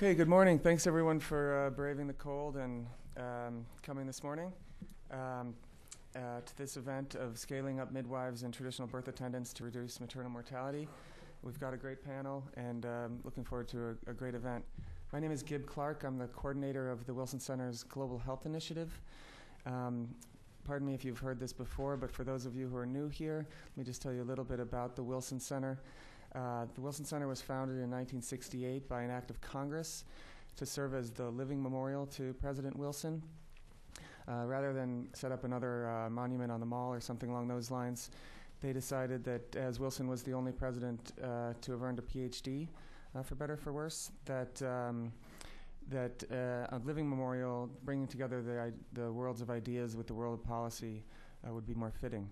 Okay, good morning. Thanks everyone for braving the cold and coming this morning to this event of scaling up midwives and traditional birth attendants to reduce maternal mortality. We've got a great panel and looking forward to a great event. My name is Gib Clark. I'm the coordinator of the Wilson Center's Global Health Initiative. Pardon me if you've heard this before, but for those of you who are new here, let me just tell you a little bit about the Wilson Center. The Wilson Center was founded in 1968 by an act of Congress to serve as the living memorial to President Wilson. Rather than set up another monument on the mall or something along those lines, they decided that as Wilson was the only president to have earned a PhD, for better or for worse, that a living memorial bringing together the worlds of ideas with the world of policy would be more fitting.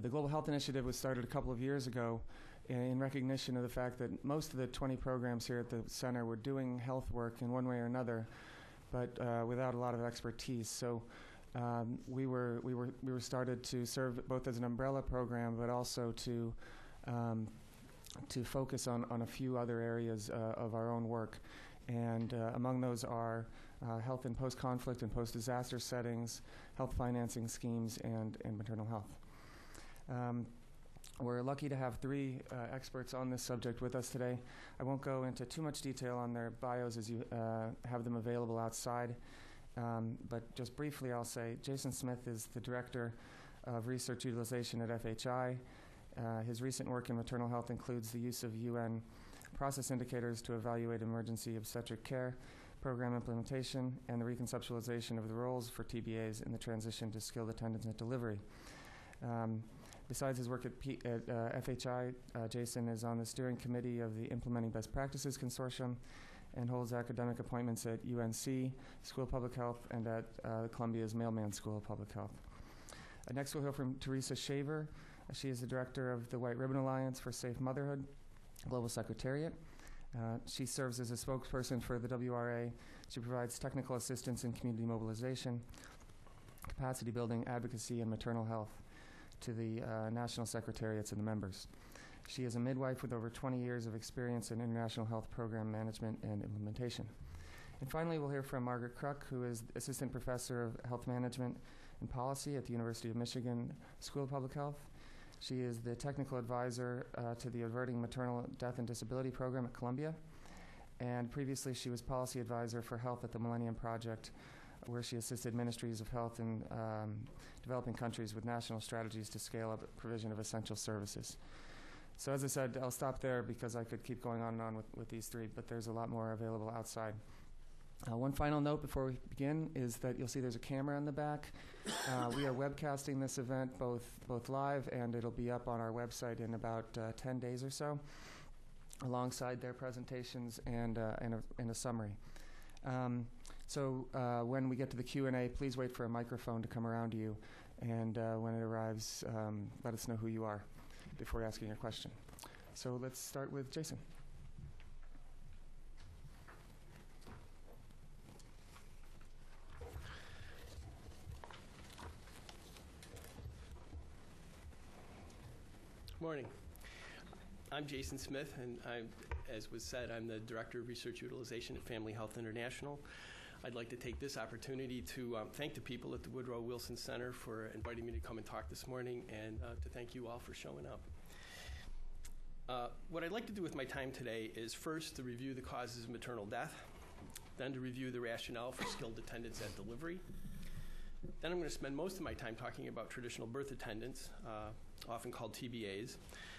The Global Health Initiative was started a couple of years ago in recognition of the fact that most of the 20 programs here at the center were doing health work in one way or another, but without a lot of expertise. So we were started to serve both as an umbrella program, but also to focus on a few other areas of our own work. And among those are health in post-conflict and post-disaster settings, health financing schemes, and maternal health. We're lucky to have three experts on this subject with us today. I won't go into too much detail on their bios as you have them available outside, but just briefly I'll say Jason Smith is the Director of Research Utilization at FHI. His recent work in maternal health includes the use of UN process indicators to evaluate emergency obstetric care, program implementation, and the reconceptualization of the roles for TBAs in the transition to skilled attendance at delivery. Besides his work at FHI, Jason is on the steering committee of the Implementing Best Practices Consortium and holds academic appointments at UNC School of Public Health and at Columbia's Mailman School of Public Health. Next we'll hear from Teresa Shaver. She is the director of the White Ribbon Alliance for Safe Motherhood, Global Secretariat. She serves as a spokesperson for the WRA. She provides technical assistance in community mobilization, capacity building, advocacy, and maternal health to the national secretariats and the members. She is a midwife with over 20 years of experience in international health program management and implementation. And finally, we'll hear from Margaret Kruk, who is assistant professor of health management and policy at the University of Michigan School of Public Health. She is the technical advisor to the Averting Maternal Death and Disability Program at Columbia. And previously, she was policy advisor for health at the Millennium Project, where she assisted ministries of health in developing countries with national strategies to scale up provision of essential services. So as I said, I'll stop there because I could keep going on and on with these three, but there's a lot more available outside. One final note before we begin is that you'll see there's a camera in the back. We are webcasting this event both live, and it'll be up on our website in about 10 days or so, alongside their presentations and a summary. So when we get to the Q&A, please wait for a microphone to come around to you, and when it arrives, let us know who you are before asking your question. So let's start with Jason. Morning. I'm Jason Smith, and as was said, I'm the Director of Research Utilization at Family Health International. I'd like to take this opportunity to thank the people at the Woodrow Wilson Center for inviting me to come and talk this morning, and to thank you all for showing up. What I'd like to do with my time today is first to review the causes of maternal death, then to review the rationale for skilled attendants at delivery. Then I'm going to spend most of my time talking about traditional birth attendants, often called TBAs.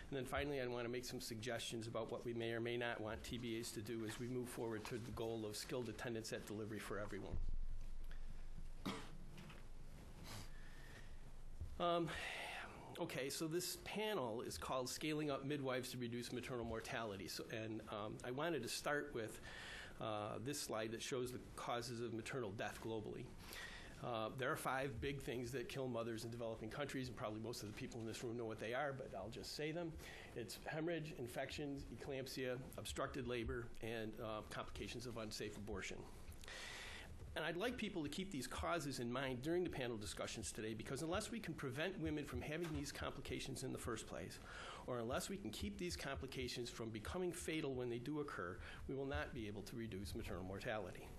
And then finally, I want to make some suggestions about what we may or may not want TBAs to do as we move forward to the goal of skilled attendance at delivery for everyone. Okay, so this panel is called Scaling Up Midwives to Reduce Maternal Mortality. I wanted to start with this slide that shows the causes of maternal death globally. There are 5 big things that kill mothers in developing countries, and probably most of the people in this room know what they are, but I'll just say them. It's hemorrhage, infections, eclampsia, obstructed labor, and complications of unsafe abortion. And I'd like people to keep these causes in mind during the panel discussions today, because unless we can prevent women from having these complications in the first place, or unless we can keep these complications from becoming fatal when they do occur, we will not be able to reduce maternal mortality.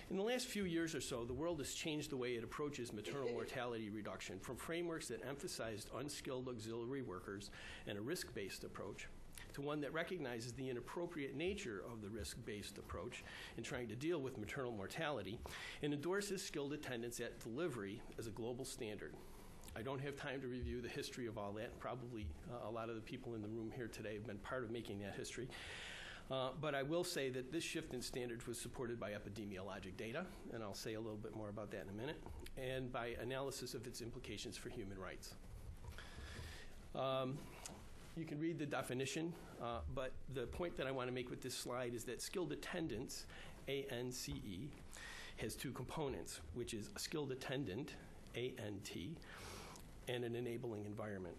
In the last few years or so, the world has changed the way it approaches maternal mortality reduction from frameworks that emphasized unskilled auxiliary workers and a risk-based approach to one that recognizes the inappropriate nature of the risk-based approach in trying to deal with maternal mortality and endorses skilled attendance at delivery as a global standard. I don't have time to review the history of all that. Probably a lot of the people in the room here today have been part of making that history. But I will say that this shift in standards was supported by epidemiologic data, and I'll say a little bit more about that in a minute, and by analysis of its implications for human rights. You can read the definition, but the point that I want to make with this slide is that skilled attendance, ANCE, has two components, which is a skilled attendant, ANT, and an enabling environment.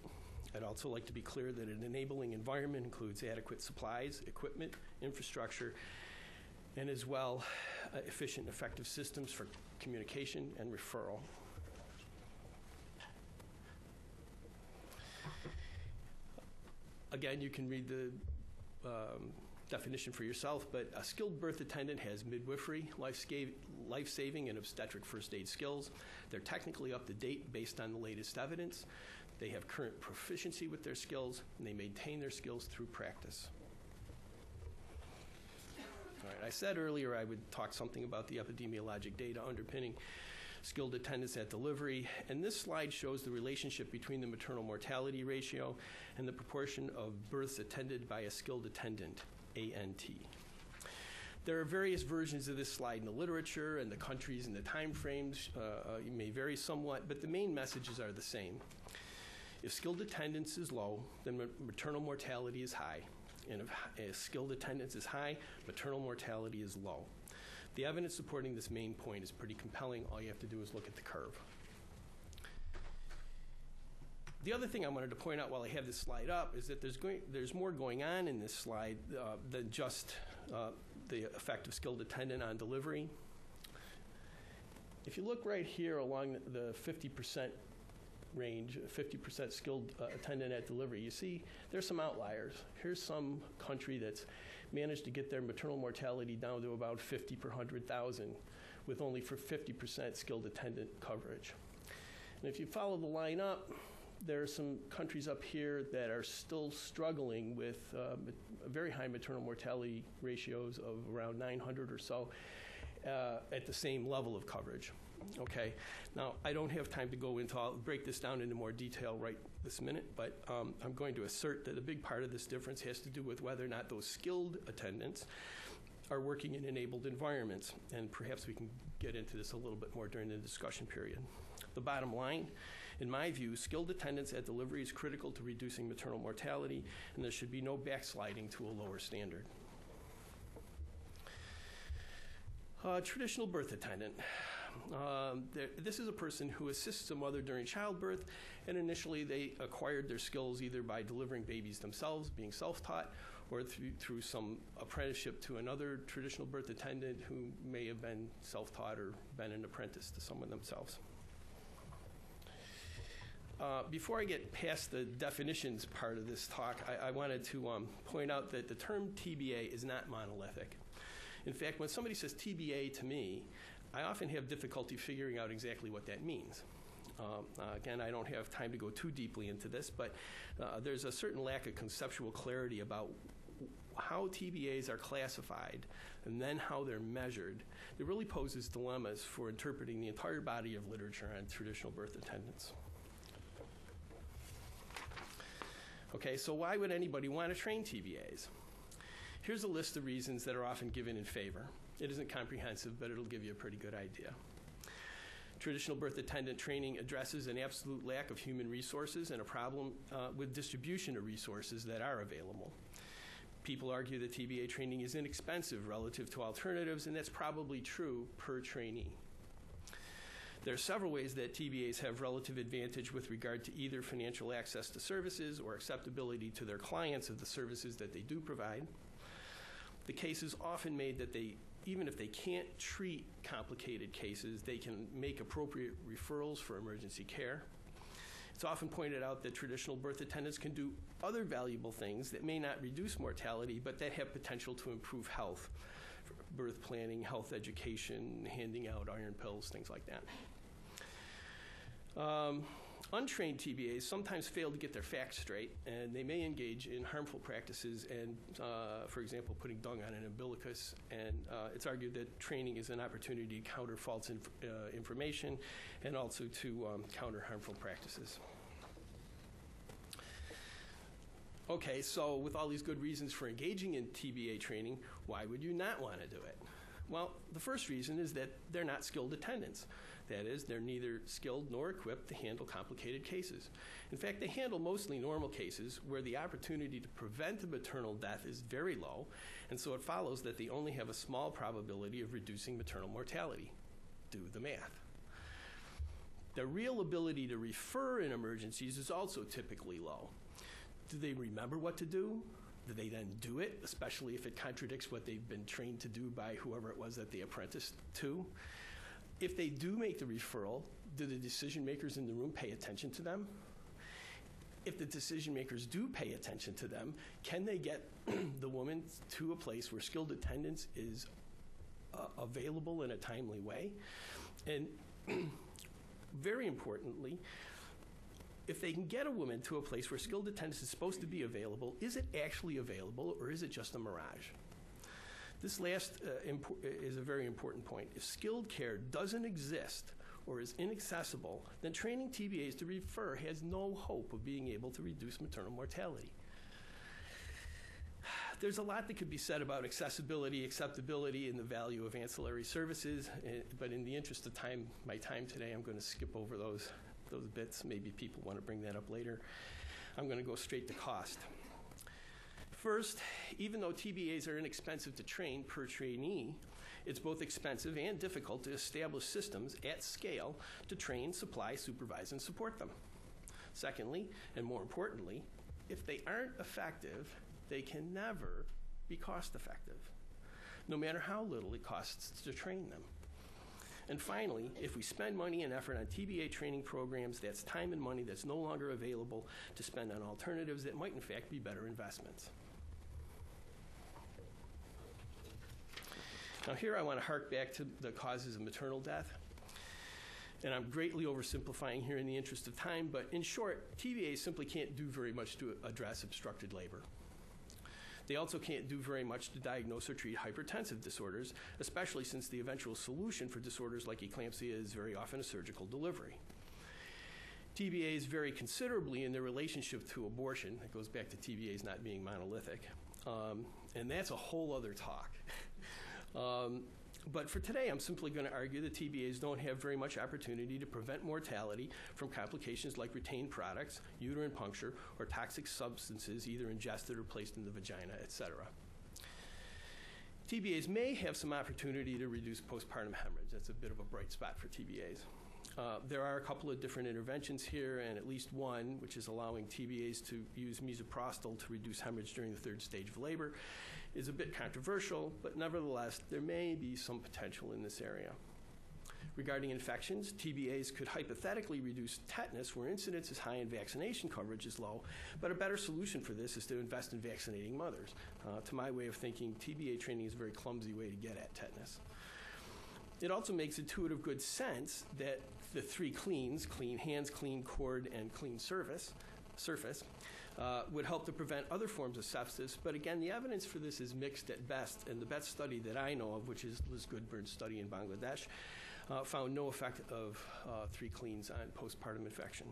I'd also like to be clear that an enabling environment includes adequate supplies, equipment, infrastructure, and as well efficient and effective systems for communication and referral. Again, you can read the definition for yourself, but a skilled birth attendant has midwifery, life-saving, and obstetric first aid skills. They're technically up to date based on the latest evidence. They have current proficiency with their skills, and they maintain their skills through practice. All right, I said earlier I would talk something about the epidemiologic data underpinning skilled attendance at delivery, and this slide shows the relationship between the maternal mortality ratio and the proportion of births attended by a skilled attendant, ANT. There are various versions of this slide in the literature, and the countries and the time frames may vary somewhat, but the main messages are the same. If skilled attendance is low, then maternal mortality is high. And if skilled attendance is high, maternal mortality is low. The evidence supporting this main point is pretty compelling. All you have to do is look at the curve. The other thing I wanted to point out while I have this slide up is that there's more going on in this slide than just the effect of skilled attendant on delivery. If you look right here along the 50% range, 50% skilled attendant at delivery, you see there's some outliers. Here's some country that's managed to get their maternal mortality down to about 50 per 100,000 with only for 50% skilled attendant coverage. And if you follow the line up, there are some countries up here that are still struggling with very high maternal mortality ratios of around 900 or so at the same level of coverage. Okay, now I don't have time to go into, I'll break this down into more detail right this minute, but I'm going to assert that a big part of this difference has to do with whether or not those skilled attendants are working in enabled environments, and perhaps we can get into this a little bit more during the discussion period. The bottom line, in my view, skilled attendance at delivery is critical to reducing maternal mortality, and there should be no backsliding to a lower standard. Traditional birth attendant. This is a person who assists a mother during childbirth, and initially they acquired their skills either by delivering babies themselves, being self-taught, or through some apprenticeship to another traditional birth attendant who may have been self-taught or been an apprentice to someone themselves. Before I get past the definitions part of this talk, I wanted to point out that the term TBA is not monolithic. In fact, when somebody says TBA to me, I often have difficulty figuring out exactly what that means. Again, I don't have time to go too deeply into this, but there's a certain lack of conceptual clarity about how TBAs are classified and then how they're measured. It really poses dilemmas for interpreting the entire body of literature on traditional birth attendants. Okay, so why would anybody want to train TBAs? Here's a list of reasons that are often given in favor. It isn't comprehensive, but it'll give you a pretty good idea. Traditional birth attendant training addresses an absolute lack of human resources and a problem with distribution of resources that are available. People argue that TBA training is inexpensive relative to alternatives, and that's probably true per trainee. There are several ways that TBAs have relative advantage with regard to either financial access to services or acceptability to their clients of the services that they do provide. The case is often made that they even if they can't treat complicated cases, they can make appropriate referrals for emergency care. It's often pointed out that traditional birth attendants can do other valuable things that may not reduce mortality, but that have potential to improve health, birth planning, health education, handing out iron pills, things like that. Untrained TBAs sometimes fail to get their facts straight, and they may engage in harmful practices and, for example, putting dung on an umbilicus. And it's argued that training is an opportunity to counter false information and also to counter harmful practices. Okay, so with all these good reasons for engaging in TBA training, why would you not want to do it? Well, the first reason is that they're not skilled attendants. That is, they're neither skilled nor equipped to handle complicated cases. In fact, they handle mostly normal cases where the opportunity to prevent a maternal death is very low, and so it follows that they only have a small probability of reducing maternal mortality. Do the math. Their real ability to refer in emergencies is also typically low. Do they remember what to do? Do they then do it, especially if it contradicts what they've been trained to do by whoever it was that they apprenticed to? If they do make the referral, do the decision makers in the room pay attention to them? If the decision makers do pay attention to them, can they get the woman to a place where skilled attendance is available in a timely way? And very importantly, if they can get a woman to a place where skilled attendance is supposed to be available, is it actually available or is it just a mirage? This last is a very important point. If skilled care doesn't exist or is inaccessible, then training TBAs to refer has no hope of being able to reduce maternal mortality. There's a lot that could be said about accessibility, acceptability, and the value of ancillary services, but in the interest of time, my time today, I'm going to skip over those bits. Maybe people want to bring that up later. I'm going to go straight to cost. First, even though TBAs are inexpensive to train per trainee, it's both expensive and difficult to establish systems at scale to train, supply, supervise, and support them. Secondly, and more importantly, if they aren't effective, they can never be cost effective, no matter how little it costs to train them. And finally, if we spend money and effort on TBA training programs, that's time and money that's no longer available to spend on alternatives that might in fact be better investments. Now here I want to hark back to the causes of maternal death. And I'm greatly oversimplifying here in the interest of time, but in short, TBAs simply can't do very much to address obstructed labor. They also can't do very much to diagnose or treat hypertensive disorders, especially since the eventual solution for disorders like eclampsia is very often a surgical delivery. TBAs vary considerably in their relationship to abortion. It goes back to TBAs not being monolithic. And that's a whole other talk. But for today, I'm simply going to argue that TBAs don't have very much opportunity to prevent mortality from complications like retained products, uterine puncture, or toxic substances either ingested or placed in the vagina, etc. TBAs may have some opportunity to reduce postpartum hemorrhage. That's a bit of a bright spot for TBAs. There are a couple of different interventions here, and at least one, which is allowing TBAs to use misoprostol to reduce hemorrhage during the third stage of labor, is a bit controversial, but nevertheless, there may be some potential in this area. Regarding infections, TBAs could hypothetically reduce tetanus where incidence is high and vaccination coverage is low, but a better solution for this is to invest in vaccinating mothers. To my way of thinking, TBA training is a very clumsy way to get at tetanus. It also makes intuitive good sense that the three cleans, clean hands, clean cord, and clean surface, would help to prevent other forms of sepsis. But again, the evidence for this is mixed at best, and the best study that I know of, which is Liz Goodburn's study in Bangladesh, found no effect of three cleans on postpartum infection.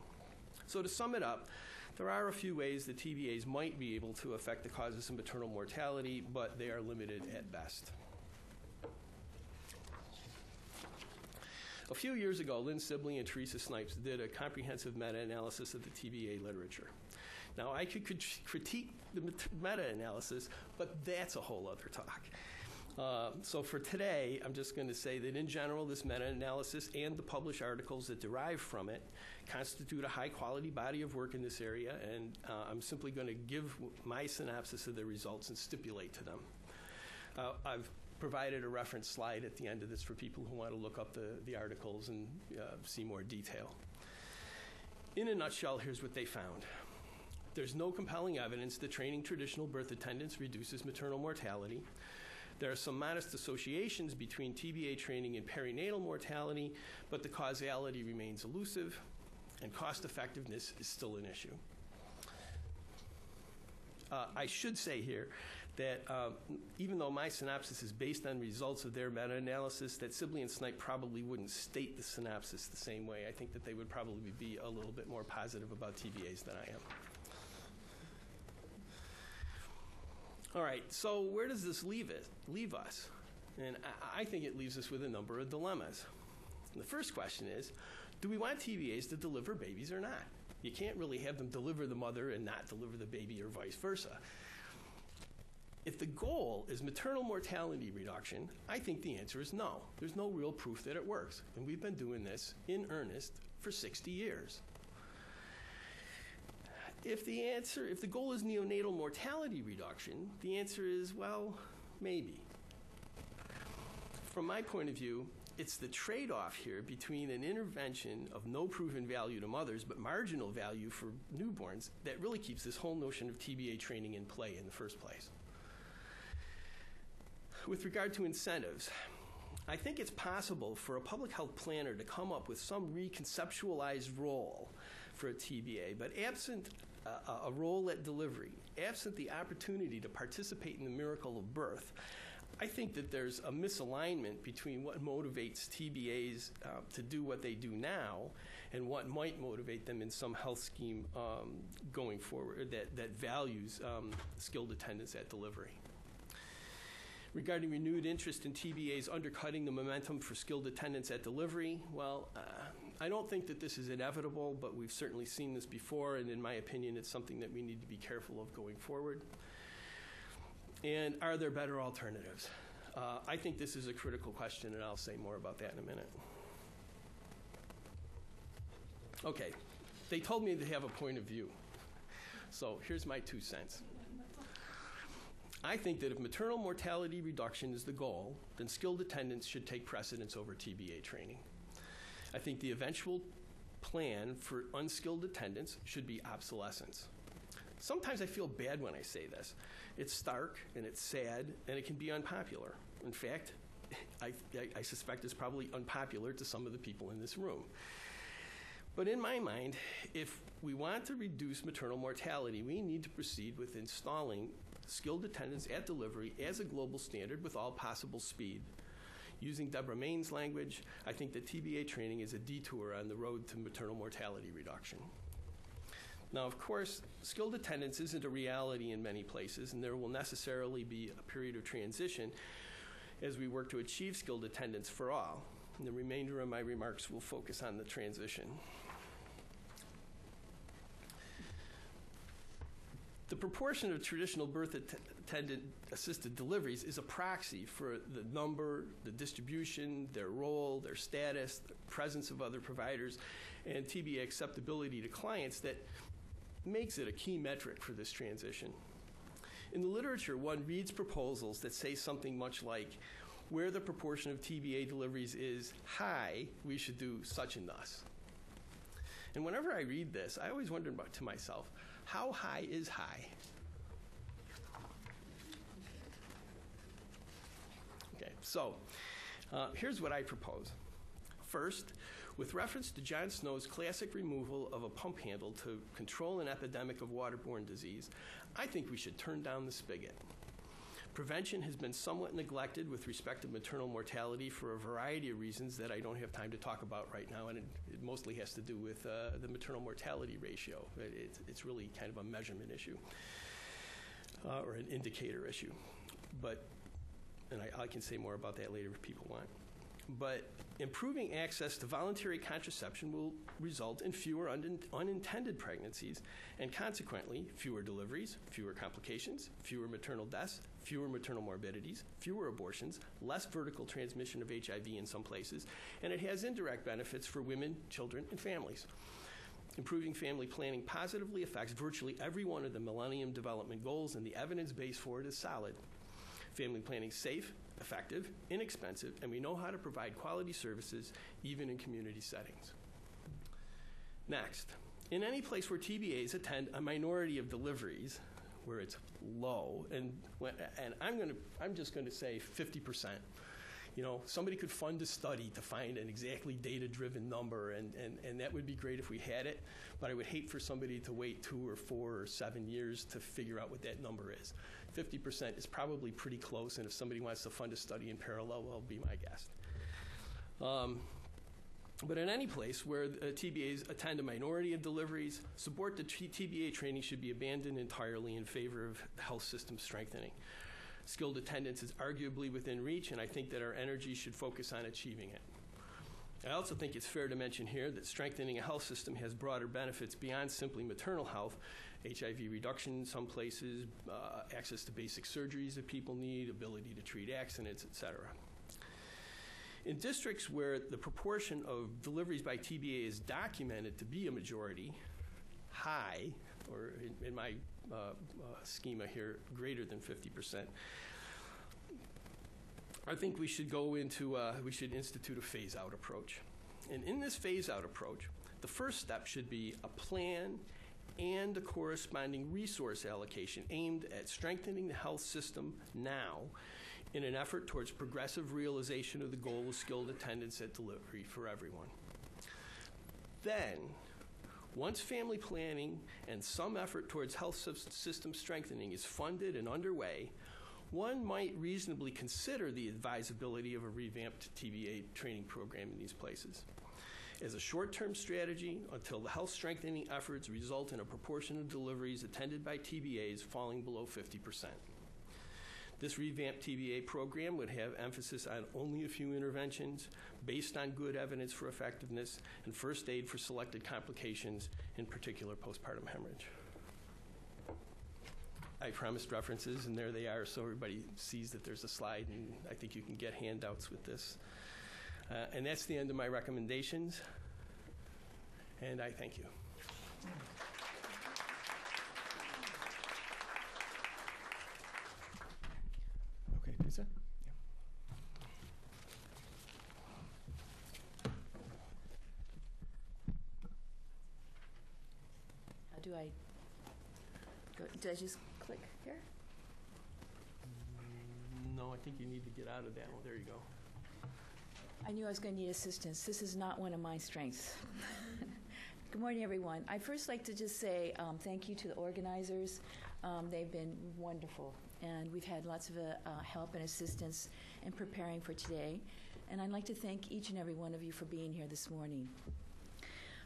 So to sum it up, there are a few ways that TBAs might be able to affect the causes of maternal mortality, but they are limited at best. A few years ago, Lynn Sibley and Teresa Snipes did a comprehensive meta-analysis of the TBA literature. Now, I could critique the meta-analysis, but that's a whole other talk. So for today, I'm just going to say that in general, this meta-analysis and the published articles that derive from it constitute a high-quality body of work in this area, and I'm simply going to give my synopsis of the results and stipulate to them. I've provided a reference slide at the end of this for people who want to look up the articles and see more detail. In a nutshell, here's what they found. There's no compelling evidence that training traditional birth attendants reduces maternal mortality. There are some modest associations between TBA training and perinatal mortality, but the causality remains elusive, and cost effectiveness is still an issue. I should say here that even though my synopsis is based on results of their meta-analysis, that Sibley and Snipe probably wouldn't state the synopsis the same way. I think that they would probably be a little bit more positive about TBAs than I am. All right, so where does this leave us? And I think it leaves us with a number of dilemmas. And the first question is, do we want TBAs to deliver babies or not? You can't really have them deliver the mother and not deliver the baby or vice versa. If the goal is maternal mortality reduction, I think the answer is no. There's no real proof that it works. And we've been doing this in earnest for 60 years. If the goal is neonatal mortality reduction, the answer is, well, maybe. From my point of view, it's the trade-off here between an intervention of no proven value to mothers but marginal value for newborns that really keeps this whole notion of TBA training in play in the first place. With regard to incentives, I think it's possible for a public health planner to come up with some reconceptualized role for a TBA, but absent a role at delivery, absent the opportunity to participate in the miracle of birth, I think that there's a misalignment between what motivates TBAs to do what they do now and what might motivate them in some health scheme going forward that values skilled attendance at delivery. Regarding renewed interest in TBAs undercutting the momentum for skilled attendance at delivery, well, I don't think that this is inevitable, but we've certainly seen this before, and in my opinion, it's something that we need to be careful of going forward. And are there better alternatives? I think this is a critical question, and I'll say more about that in a minute. Okay, they told me they have a point of view. So here's my 2 cents. I think that if maternal mortality reduction is the goal, then skilled attendants should take precedence over TBA training. I think the eventual plan for unskilled attendants should be obsolescence. Sometimes I feel bad when I say this. It's stark and it's sad and it can be unpopular. In fact, I suspect it's probably unpopular to some of the people in this room. But in my mind, if we want to reduce maternal mortality, we need to proceed with installing skilled attendants at delivery as a global standard with all possible speed. Using Deborah Main's language, I think that TBA training is a detour on the road to maternal mortality reduction. Now, of course, skilled attendance isn't a reality in many places, and there will necessarily be a period of transition as we work to achieve skilled attendance for all. And the remainder of my remarks will focus on the transition. The proportion of traditional birth attendant-assisted deliveries is a proxy for the number, the distribution, their role, their status, the presence of other providers, and TBA acceptability to clients that makes it a key metric for this transition. In the literature, one reads proposals that say something much like, where the proportion of TBA deliveries is high, we should do such and thus. And whenever I read this, I always wonder to myself, how high is high? Okay, so here's what I propose. First, with reference to John Snow's classic removal of a pump handle to control an epidemic of waterborne disease, I think we should turn down the spigot. Prevention has been somewhat neglected with respect to maternal mortality for a variety of reasons that I don't have time to talk about right now, and it mostly has to do with the maternal mortality ratio. It's really kind of a measurement issue or an indicator issue. And I can say more about that later if people want. But improving access to voluntary contraception will result in fewer unintended pregnancies and consequently fewer deliveries, fewer complications, fewer maternal deaths, fewer maternal morbidities, fewer abortions, less vertical transmission of HIV in some places, and it has indirect benefits for women, children, and families. Improving family planning positively affects virtually every one of the Millennium Development Goals, and the evidence base for it is solid. Family planning is safe, effective, inexpensive, and we know how to provide quality services even in community settings. Next, in any place where TBAs attend a minority of deliveries, where it's low, and I'm just going to say 50%. You know, somebody could fund a study to find an exactly data-driven number, and that would be great if we had it, but I would hate for somebody to wait 2 or 4 or 7 years to figure out what that number is. 50% is probably pretty close, and if somebody wants to fund a study in parallel, well, be my guest. But in any place where TBAs attend a minority of deliveries, support the TBA training should be abandoned entirely in favor of health system strengthening. Skilled attendance is arguably within reach, and I think that our energy should focus on achieving it. I also think it's fair to mention here that strengthening a health system has broader benefits beyond simply maternal health, HIV reduction in some places, access to basic surgeries that people need, ability to treat accidents, et cetera. In districts where the proportion of deliveries by TBA is documented to be a majority, high, or in my schema here, greater than 50%, I think we should we should institute a phase-out approach. And in this phase-out approach, the first step should be a plan and a corresponding resource allocation aimed at strengthening the health system now in an effort towards progressive realization of the goal of skilled attendance at delivery for everyone. Then, once family planning and some effort towards health system strengthening is funded and underway, one might reasonably consider the advisability of a revamped TBA training program in these places as a short-term strategy until the health strengthening efforts result in a proportion of deliveries attended by TBAs falling below 50%. This revamped TBA program would have emphasis on only a few interventions based on good evidence for effectiveness and first aid for selected complications, in particular postpartum hemorrhage. I promised references, and there they are, so everybody sees that there's a slide, and I think you can get handouts with this. And that's the end of my recommendations, and I thank you. Okay, Teresa? How do I go? Do I just click here? No, I think you need to get out of that one. There you go. I knew I was going to need assistance. This is not one of my strengths. Good morning, everyone. I'd first like to just say thank you to the organizers. They've been wonderful, and we've had lots of help and assistance in preparing for today. And I'd like to thank each and every one of you for being here this morning.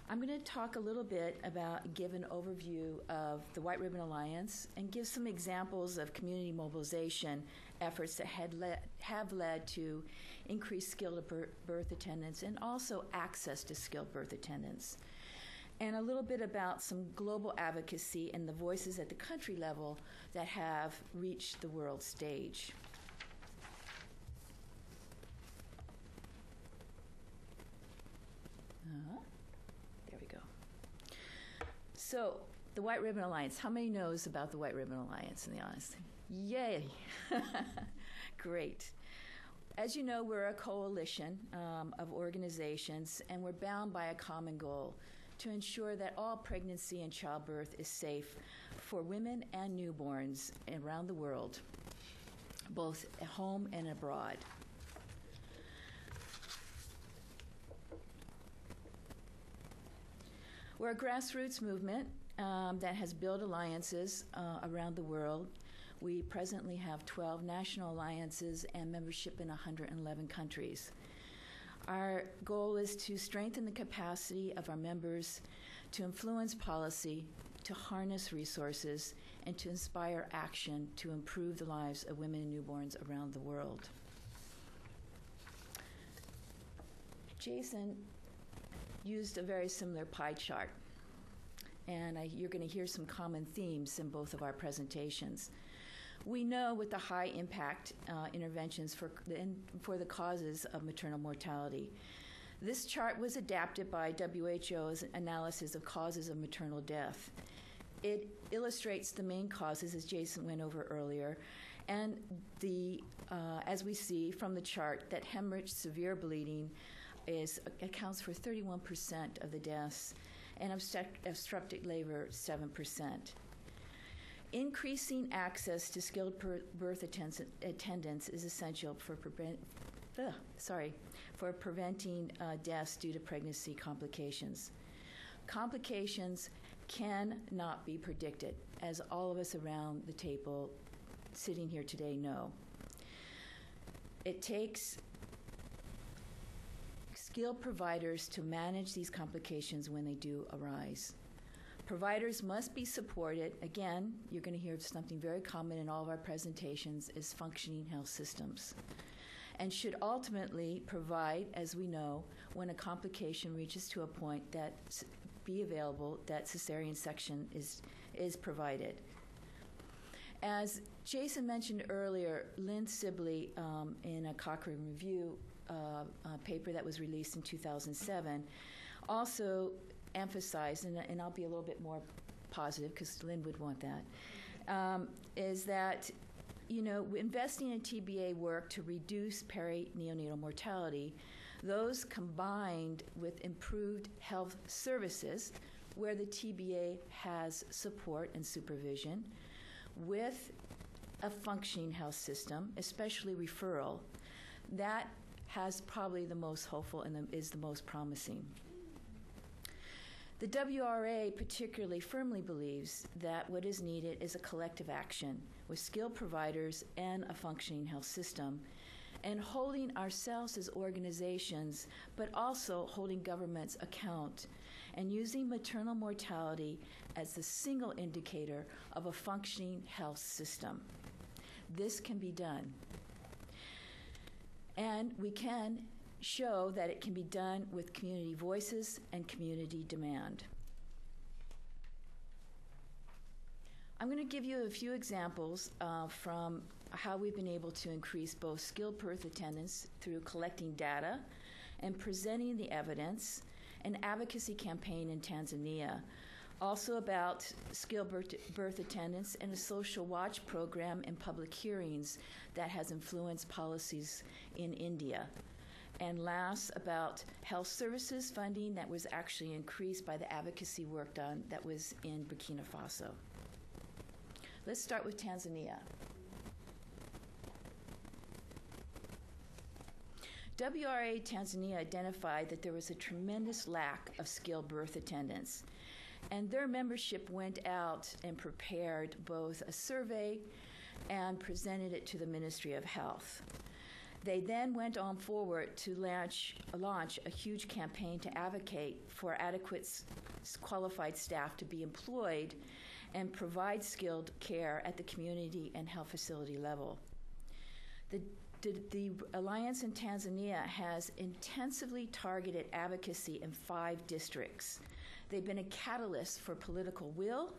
I'm going to talk a little bit about, give an overview of the White Ribbon Alliance and give some examples of community mobilization efforts that have led to increased skilled birth attendance and also access to skilled birth attendance. And a little bit about some global advocacy and the voices at the country level that have reached the world stage. There we go. So, the White Ribbon Alliance. How many knows about the White Ribbon Alliance, in the honest? Yay! Great. As you know, we're a coalition of organizations, and we're bound by a common goal to ensure that all pregnancy and childbirth is safe for women and newborns around the world, both at home and abroad. We're a grassroots movement that has built alliances around the world. We presently have 12 national alliances and membership in 111 countries. Our goal is to strengthen the capacity of our members to influence policy, to harness resources, and to inspire action to improve the lives of women and newborns around the world. Jason used a very similar pie chart, and you're going to hear some common themes in both of our presentations. We know with the high impact interventions for the causes of maternal mortality. This chart was adapted by WHO's analysis of causes of maternal death. It illustrates the main causes, as Jason went over earlier, And as we see from the chart, that hemorrhage, severe bleeding, accounts for 31% of the deaths, and obstructed labor, 7%. Increasing access to skilled birth attendants is essential for preventing deaths due to pregnancy complications. Complications cannot be predicted, as all of us around the table sitting here today know. It takes skilled providers to manage these complications when they do arise. Providers must be supported. Again, you're going to hear something very common in all of our presentations is functioning health systems, and should ultimately provide, as we know, when a complication reaches to a point that be available, that cesarean section is provided. As Jason mentioned earlier, Lynn Sibley, in a Cochrane Review paper that was released in 2007, also emphasized, and I'll be a little bit more positive because Lynn would want that, is that investing in TBA work to reduce perinatal mortality, those combined with improved health services where the TBA has support and supervision, with a functioning health system, especially referral, that has probably the most hopeful and is the most promising. The WRA particularly firmly believes that what is needed is a collective action with skilled providers and a functioning health system, and holding ourselves as organizations, but also holding governments account, and using maternal mortality as the single indicator of a functioning health system. This can be done. And we can show that it can be done with community voices and community demand. I'm going to give you a few examples from how we've been able to increase both skilled birth attendance through collecting data and presenting the evidence, an advocacy campaign in Tanzania, also about skilled birth attendance and a social watch program and public hearings that has influenced policies in India. And last, about health services funding that was actually increased by the advocacy work done that was in Burkina Faso. Let's start with Tanzania. WRA Tanzania identified that there was a tremendous lack of skilled birth attendants, and their membership went out and prepared both a survey and presented it to the Ministry of Health. They then went on forward to launch a huge campaign to advocate for adequate qualified staff to be employed and provide skilled care at the community and health facility level. The Alliance in Tanzania has intensively targeted advocacy in 5 districts. They've been a catalyst for political will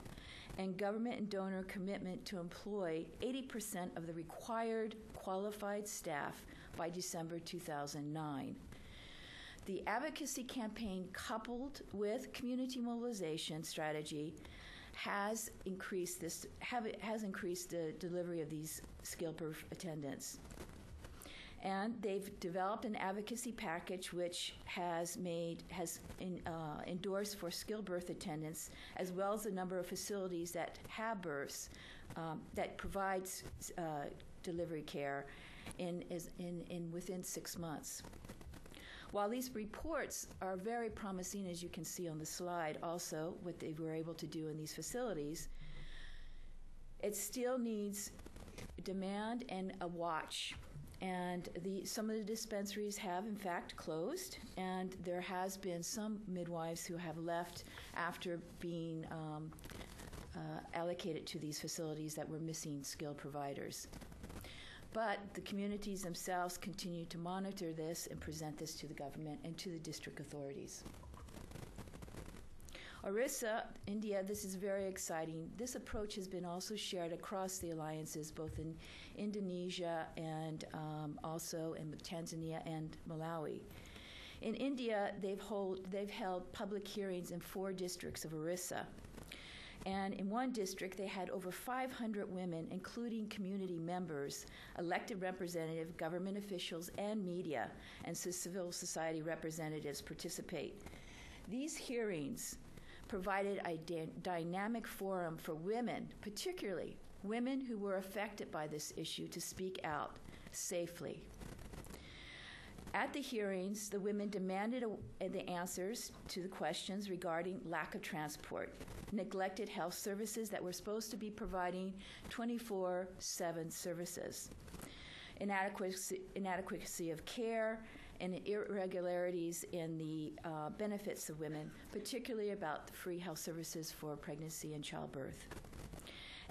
and government and donor commitment to employ 80% of the required qualified staff by December 2009. The advocacy campaign, coupled with community mobilization strategy, has increased the delivery of these skilled birth attendants. And they've developed an advocacy package which has endorsed for skilled birth attendants, as well as a number of facilities that have births that provides delivery care within 6 months. While these reports are very promising, as you can see on the slide, also what they were able to do in these facilities, it still needs demand and a watch. And some of the dispensaries have, in fact, closed, and there has been some midwives who have left after being allocated to these facilities that were missing skilled providers. But the communities themselves continue to monitor this and present this to the government and to the district authorities. Orissa, India, this is very exciting. This approach has been also shared across the alliances, both in Indonesia and also in Tanzania and Malawi. In India, they've held public hearings in 4 districts of Orissa. And in one district, they had over 500 women, including community members, elected representatives, government officials, and media, and civil society representatives participate. These hearings provided a dynamic forum for women, particularly women who were affected by this issue, to speak out safely. At the hearings, the women demanded the answers to the questions regarding lack of transport, neglected health services that were supposed to be providing 24/7 services, inadequacy of care, and irregularities in the benefits of women, particularly about the free health services for pregnancy and childbirth,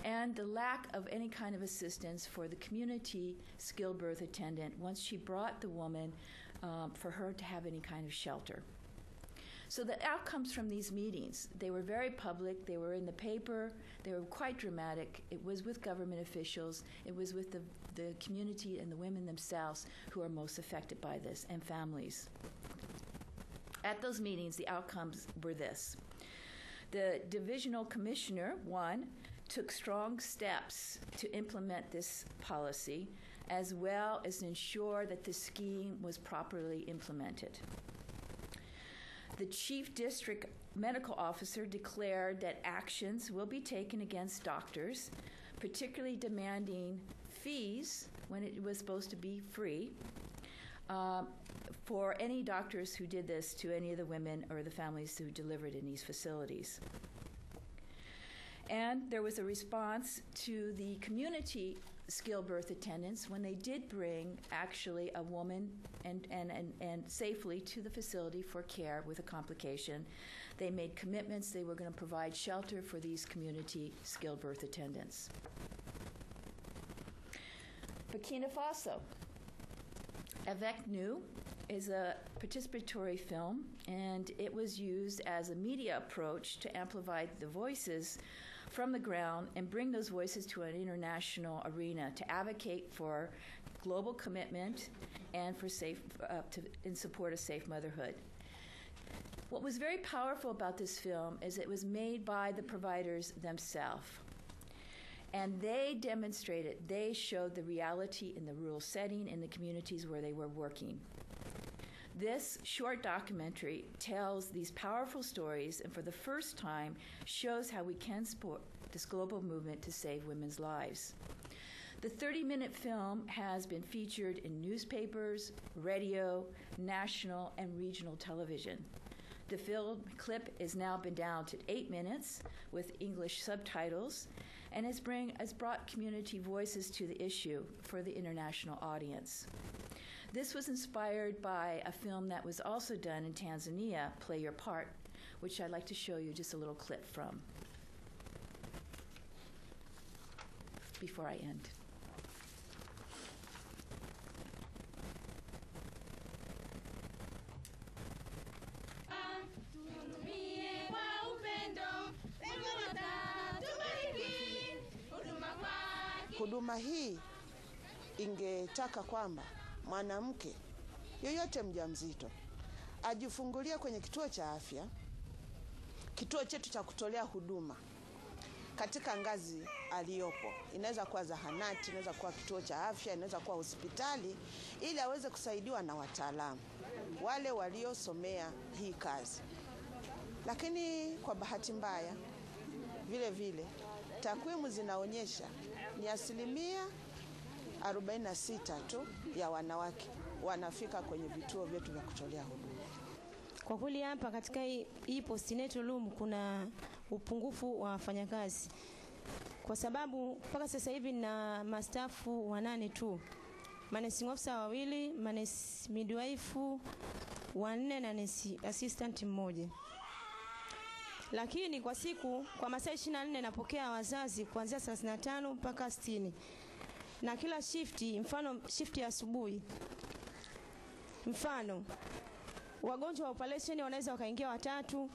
and the lack of any kind of assistance for the community skilled birth attendant once she brought the woman for her to have any kind of shelter. So the outcomes from these meetings, they were very public, they were in the paper, they were quite dramatic. It was with government officials, it was with the community and the women themselves who are most affected by this, and families. At those meetings, the outcomes were this. The divisional commissioner, one, took strong steps to implement this policy, as well as ensure that the scheme was properly implemented. The chief district medical officer declared that actions will be taken against doctors, particularly demanding fees when it was supposed to be free, for any doctors who did this to any of the women or the families who delivered in these facilities. And there was a response to the community skilled birth attendants when they did bring actually a woman and safely to the facility for care with a complication. They made commitments they were going to provide shelter for these community skilled birth attendants. Burkina Faso. Avec Nous is a participatory film, and it was used as a media approach to amplify the voices from the ground and bring those voices to an international arena to advocate for global commitment and for in support of safe motherhood. What was very powerful about this film is it was made by the providers themselves. And they demonstrated, they showed the reality in the rural setting in the communities where they were working. This short documentary tells these powerful stories and for the first time shows how we can support this global movement to save women's lives. The 30-minute film has been featured in newspapers, radio, national, and regional television. The film clip has now been down to 8 minutes with English subtitles and has brought community voices to the issue for the international audience. This was inspired by a film that was also done in Tanzania, Play Your Part, which I'd like to show you just a little clip from before I end. Huduma hii ingetaka kwamba mwanamke yoyote mjamzito ajifungulie kwenye kituo cha afya, kituo chetu cha kutolea huduma katika ngazi aliyopo. Inaweza kuwa zahanati, inaweza kuwa kituo cha afya, inaweza kuwa hospitali, ili aweze kusaidiwa na wataalamu wale waliosomea hii kazi. Lakini kwa bahati mbaya vile vile takwimu zinaonyesha ni 46% tu ya wanawake wanafika kwenye vituo vyetu vya kutolea huduma. Kwa kweli hapa katika hii postnatal room kuna upungufu wa wafanyakazi. Kwa sababu mpaka sasa hivi na mastafu 8 tu. Manesi officer 2, manesi midwife 4 na nesi assistant 1. Lakini kwa siku kwa masaa 24 napokea wazazi kuanzia 35 mpaka 60. Na kila shifti, mfano shifti ya asubuhi. Mfano wagonjwa wa operation wanaweza wakaingia 3,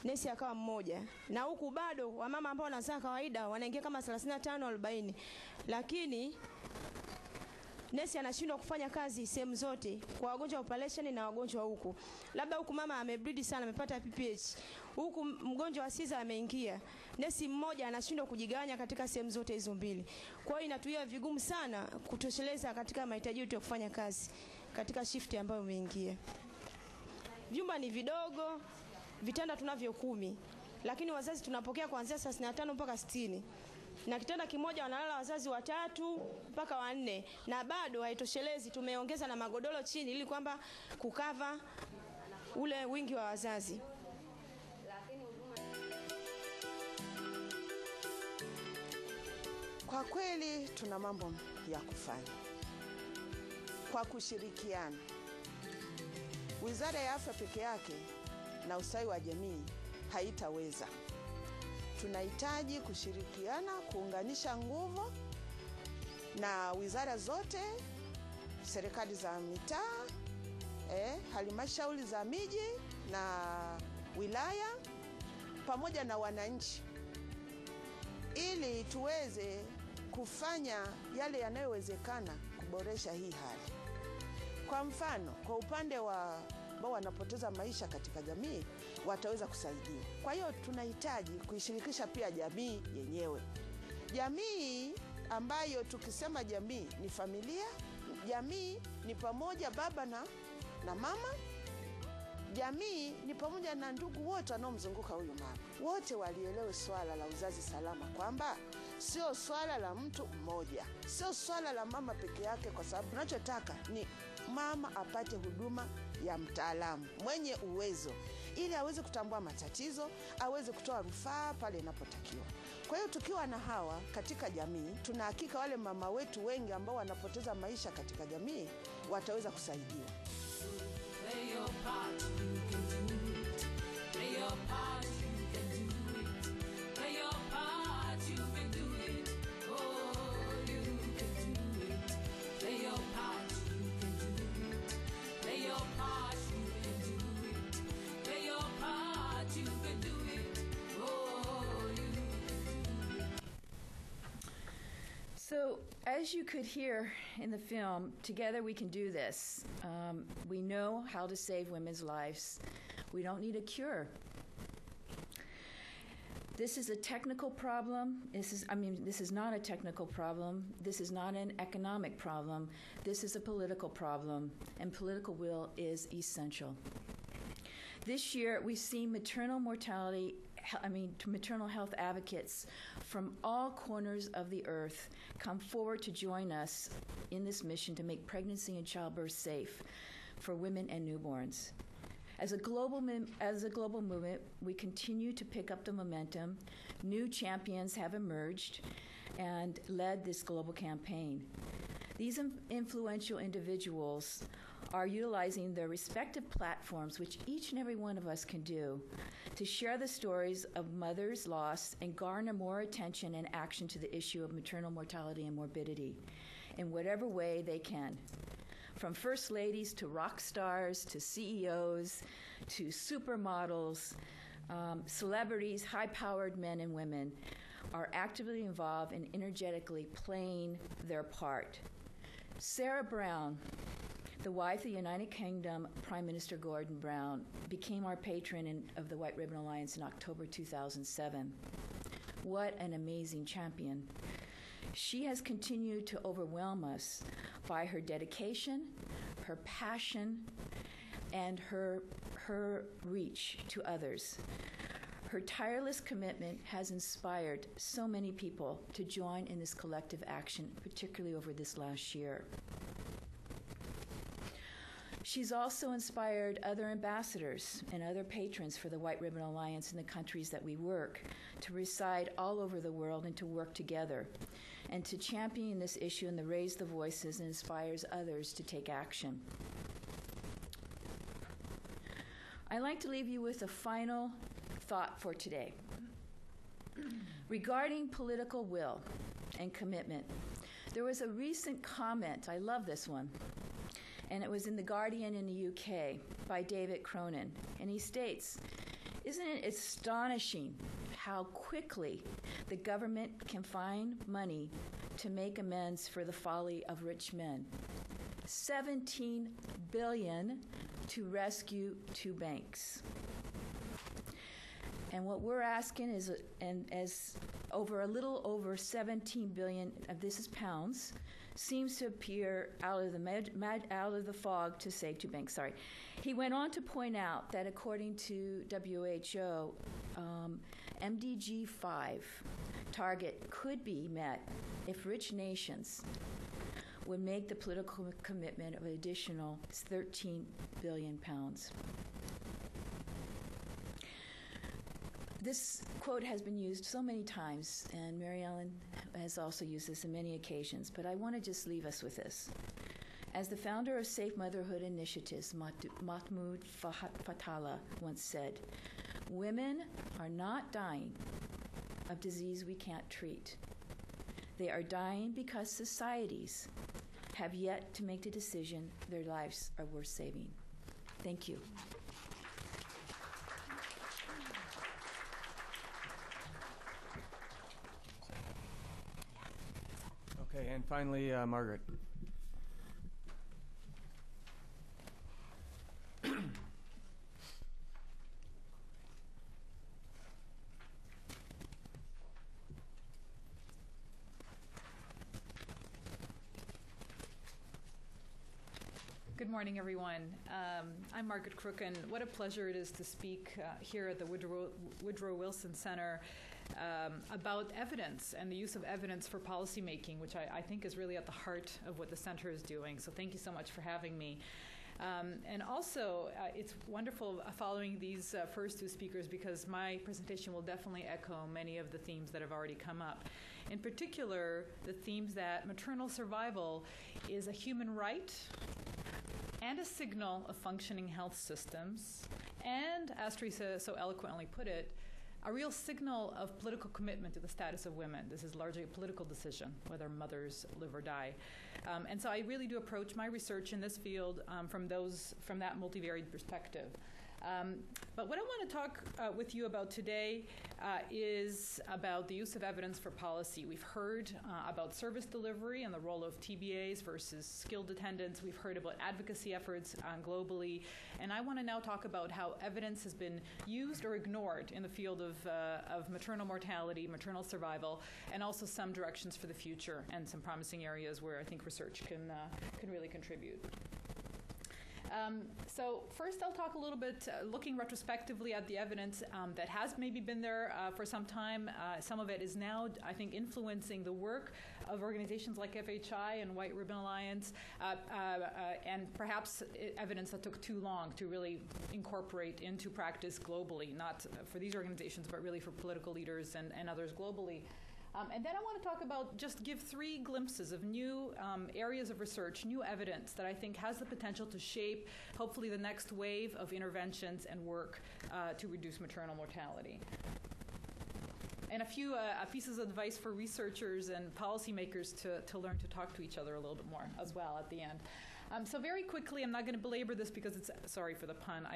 nesi akawa 1. Na huku bado wamama ambao wanazaa kawaida wanaingia kama 35 40. Lakini nesi anashindwa kufanya kazi sehemu zote kwa wagonjwa wa operation na wagonjwa huku. Labda huku mama amebleed sana, amepata PPH. Huku mgonjwa wa siza ameingia. Nesi mmoja anashindwa kujigawanya katika sehemu zote hizo mbili. Kwa hiyo inatuia vigumu sana kutosheleza katika mahitaji yetu ya kufanya kazi katika shift ambayo umeingia. Vyumba ni vidogo, vitanda tunavyo 10, lakini wazazi tunapokea kuanzia 35 mpaka 60. Na kitanda kimoja wanalala wazazi 3 mpaka 4, na bado haitoshelezi. Tumeongeza na magodoro chini ili kwamba kukava ule wingi wa wazazi. Kwa kweli tuna mambo ya kufanya kwa kushirikiana. Wizara ya Afya peke yake na Ustawi wa Jamii haitaweza. Tunahitaji kushirikiana, kuunganisha nguvu na wizara zote, serikali za mitaa, halmashauri za miji na wilaya, pamoja na wananchi, ili tuweze kufanya yale yanayowezekana kuboresha hii hali. Kwa mfano, kwa upande wa ambao wanapoteza maisha katika jamii, wataweza kusaidiwa. Kwa hiyo tunahitaji kuishirikisha pia jamii yenyewe. Jamii ambayo tukisema jamii ni familia, jamii ni pamoja baba na mama, jamii ni pamoja na ndugu wote wanaomzunguka huyu mama. Wote walielewe swala la uzazi salama kwamba sio swala la mtu mmoja, sio swala la mama peke yake, kwa sababu tunachotaka ni mama apate huduma ya mtaalamu mwenye uwezo, ili aweze kutambua matatizo, aweze kutoa rufaa pale inapotakiwa. Kwa hiyo tukiwa na hawa katika jamii, tunahakika wale mama wetu wengi ambao wanapoteza maisha katika jamii wataweza kusaidiwa. Play your part, you can do it. Play your part, you can do it. Play your part, you can do it. Oh, you can do it. Play your part, you can do it. Play your part, you can do it. Play your part, you can do it. Oh, you can do it. So, as you could hear in the film, together we can do this. We know how to save women's lives. We don't need a cure. This is a technical problem. This is not a technical problem. This is not an economic problem. This is a political problem, and political will is essential. This year, we've seen maternal health advocates from all corners of the earth come forward to join us in this mission to make pregnancy and childbirth safe for women and newborns. As a global movement, we continue to pick up the momentum. New champions have emerged and led this global campaign. These influential individuals are utilizing their respective platforms, which each and every one of us can do, to share the stories of mothers lost and garner more attention and action to the issue of maternal mortality and morbidity in whatever way they can. From first ladies to rock stars to CEOs to supermodels, celebrities, high-powered men and women are actively involved and energetically playing their part. Sarah Brown, the wife of the United Kingdom Prime Minister Gordon Brown, became our patron of the White Ribbon Alliance in October 2007. What an amazing champion. She has continued to overwhelm us by her dedication, her passion, and her reach to others. Her tireless commitment has inspired so many people to join in this collective action, particularly over this last year. She's also inspired other ambassadors and other patrons for the White Ribbon Alliance in the countries that we work to reside all over the world and to work together and to champion this issue and to raise the voices and inspires others to take action. I'd like to leave you with a final thought for today. Regarding political will and commitment, there was a recent comment, I love this one, and it was in The Guardian in the UK by David Cronin, and he states, "Isn't it astonishing how quickly the government can find money to make amends for the folly of rich men. $17 billion to rescue 2 banks. And what we're asking is, as over a little over 17 billion of this is pounds, seems to appear out of the fog to save 2 banks. Sorry. He went on to point out that according to WHO, MDG 5 target could be met if rich nations would make the political commitment of an additional 13 billion pounds. This quote has been used so many times, and Mary Ellen has also used this on many occasions, but I want to just leave us with this. As the founder of Safe Motherhood Initiatives, Mahmoud Fatala once said, "Women are not dying of disease we can't treat. They are dying because societies have yet to make the decision their lives are worth saving." Thank you. Okay, and finally, Margaret. Good morning, everyone. I'm Margaret Crooken. What a pleasure it is to speak here at the Woodrow Wilson Center about evidence and the use of evidence for policymaking, which I think is really at the heart of what the center is doing. So thank you so much for having me. And also, it's wonderful following these first 2 speakers because my presentation will definitely echo many of the themes that have already come up. In particular, the themes that maternal survival is a human right and a signal of functioning health systems, and, as Teresa so eloquently put it, a real signal of political commitment to the status of women. This is largely a political decision, whether mothers live or die. And so I really do approach my research in this field from that multivariate perspective. But what I want to talk with you about today is about the use of evidence for policy. We've heard about service delivery and the role of TBAs versus skilled attendants. We've heard about advocacy efforts globally. And I want to now talk about how evidence has been used or ignored in the field of maternal mortality, maternal survival, and also some directions for the future and some promising areas where I think research can really contribute. So first I'll talk a little bit, looking retrospectively at the evidence that has maybe been there for some time. Some of it is now, I think, influencing the work of organizations like FHI and White Ribbon Alliance, and perhaps evidence that took too long to really incorporate into practice globally, not for these organizations, but really for political leaders and others globally. And then I want to talk about, just give 3 glimpses of new areas of research, new evidence that I think has the potential to shape, hopefully, the next wave of interventions and work to reduce maternal mortality. And a few pieces of advice for researchers and policymakers to learn to talk to each other a little bit more as well at the end. So very quickly, I'm not going to belabor this because it's, sorry for the pun,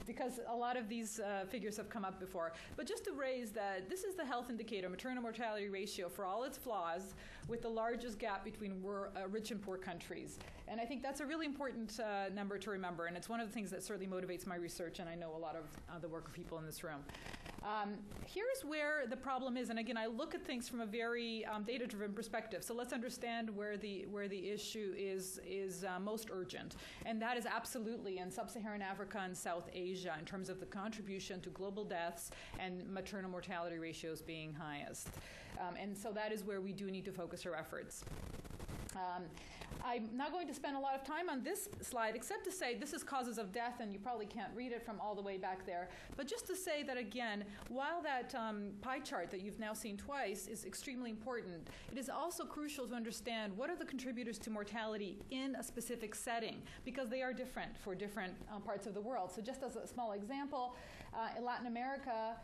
because a lot of these figures have come up before. But just to raise that this is the health indicator, maternal mortality ratio, for all its flaws, with the largest gap between rich and poor countries. And I think that's a really important number to remember, and it's one of the things that certainly motivates my research, and I know a lot of the work of people in this room. Here's where the problem is, and again, I look at things from a very data-driven perspective. So let's understand where the issue is most urgent, and that is absolutely in sub-Saharan Africa and South Asia in terms of the contribution to global deaths and maternal mortality ratios being highest. And so that is where we do need to focus our efforts. I'm not going to spend a lot of time on this slide, except to say this is causes of death, and you probably can't read it from all the way back there. But just to say that, again, while that pie chart that you've now seen twice is extremely important, it is also crucial to understand what are the contributors to mortality in a specific setting, because they are different for different parts of the world. So just as a small example, in Latin America,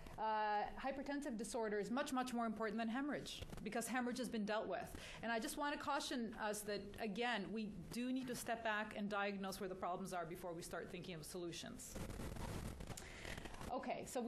hypertensive disorder is much, much more important than hemorrhage, because hemorrhage has been dealt with. And I just want to caution us that, again, we do need to step back and diagnose where the problems are before we start thinking of solutions. Okay, so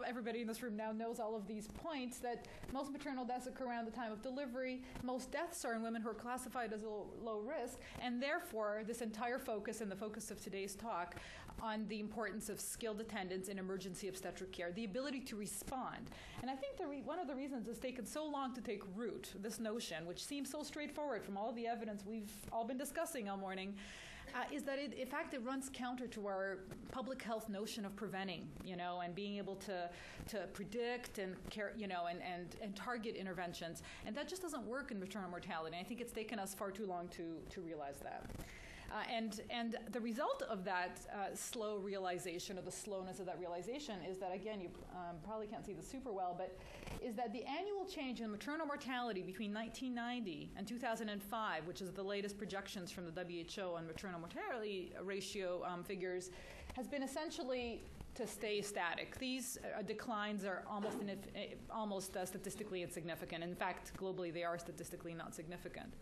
everybody in this room now knows all of these points, that most maternal deaths occur around the time of delivery. Most deaths are in women who are classified as low risk, and therefore this entire focus and the focus of today's talk on the importance of skilled attendants in emergency obstetric care, the ability to respond. And I think one of the reasons it's taken so long to take root, this notion, which seems so straightforward from all the evidence we've all been discussing all morning, is that in fact it runs counter to our public health notion of preventing, and being able to predict and care, and target interventions. And that just doesn't work in maternal mortality. And I think it's taken us far too long to realize that. And the result of that slow realization, or the slowness of that realization, is that, again, you probably can't see this super well, but is that the annual change in maternal mortality between 1990 and 2005, which is the latest projections from the WHO on maternal mortality ratio figures, has been essentially to stay static. These declines are almost statistically insignificant. In fact, globally, they are statistically not significant.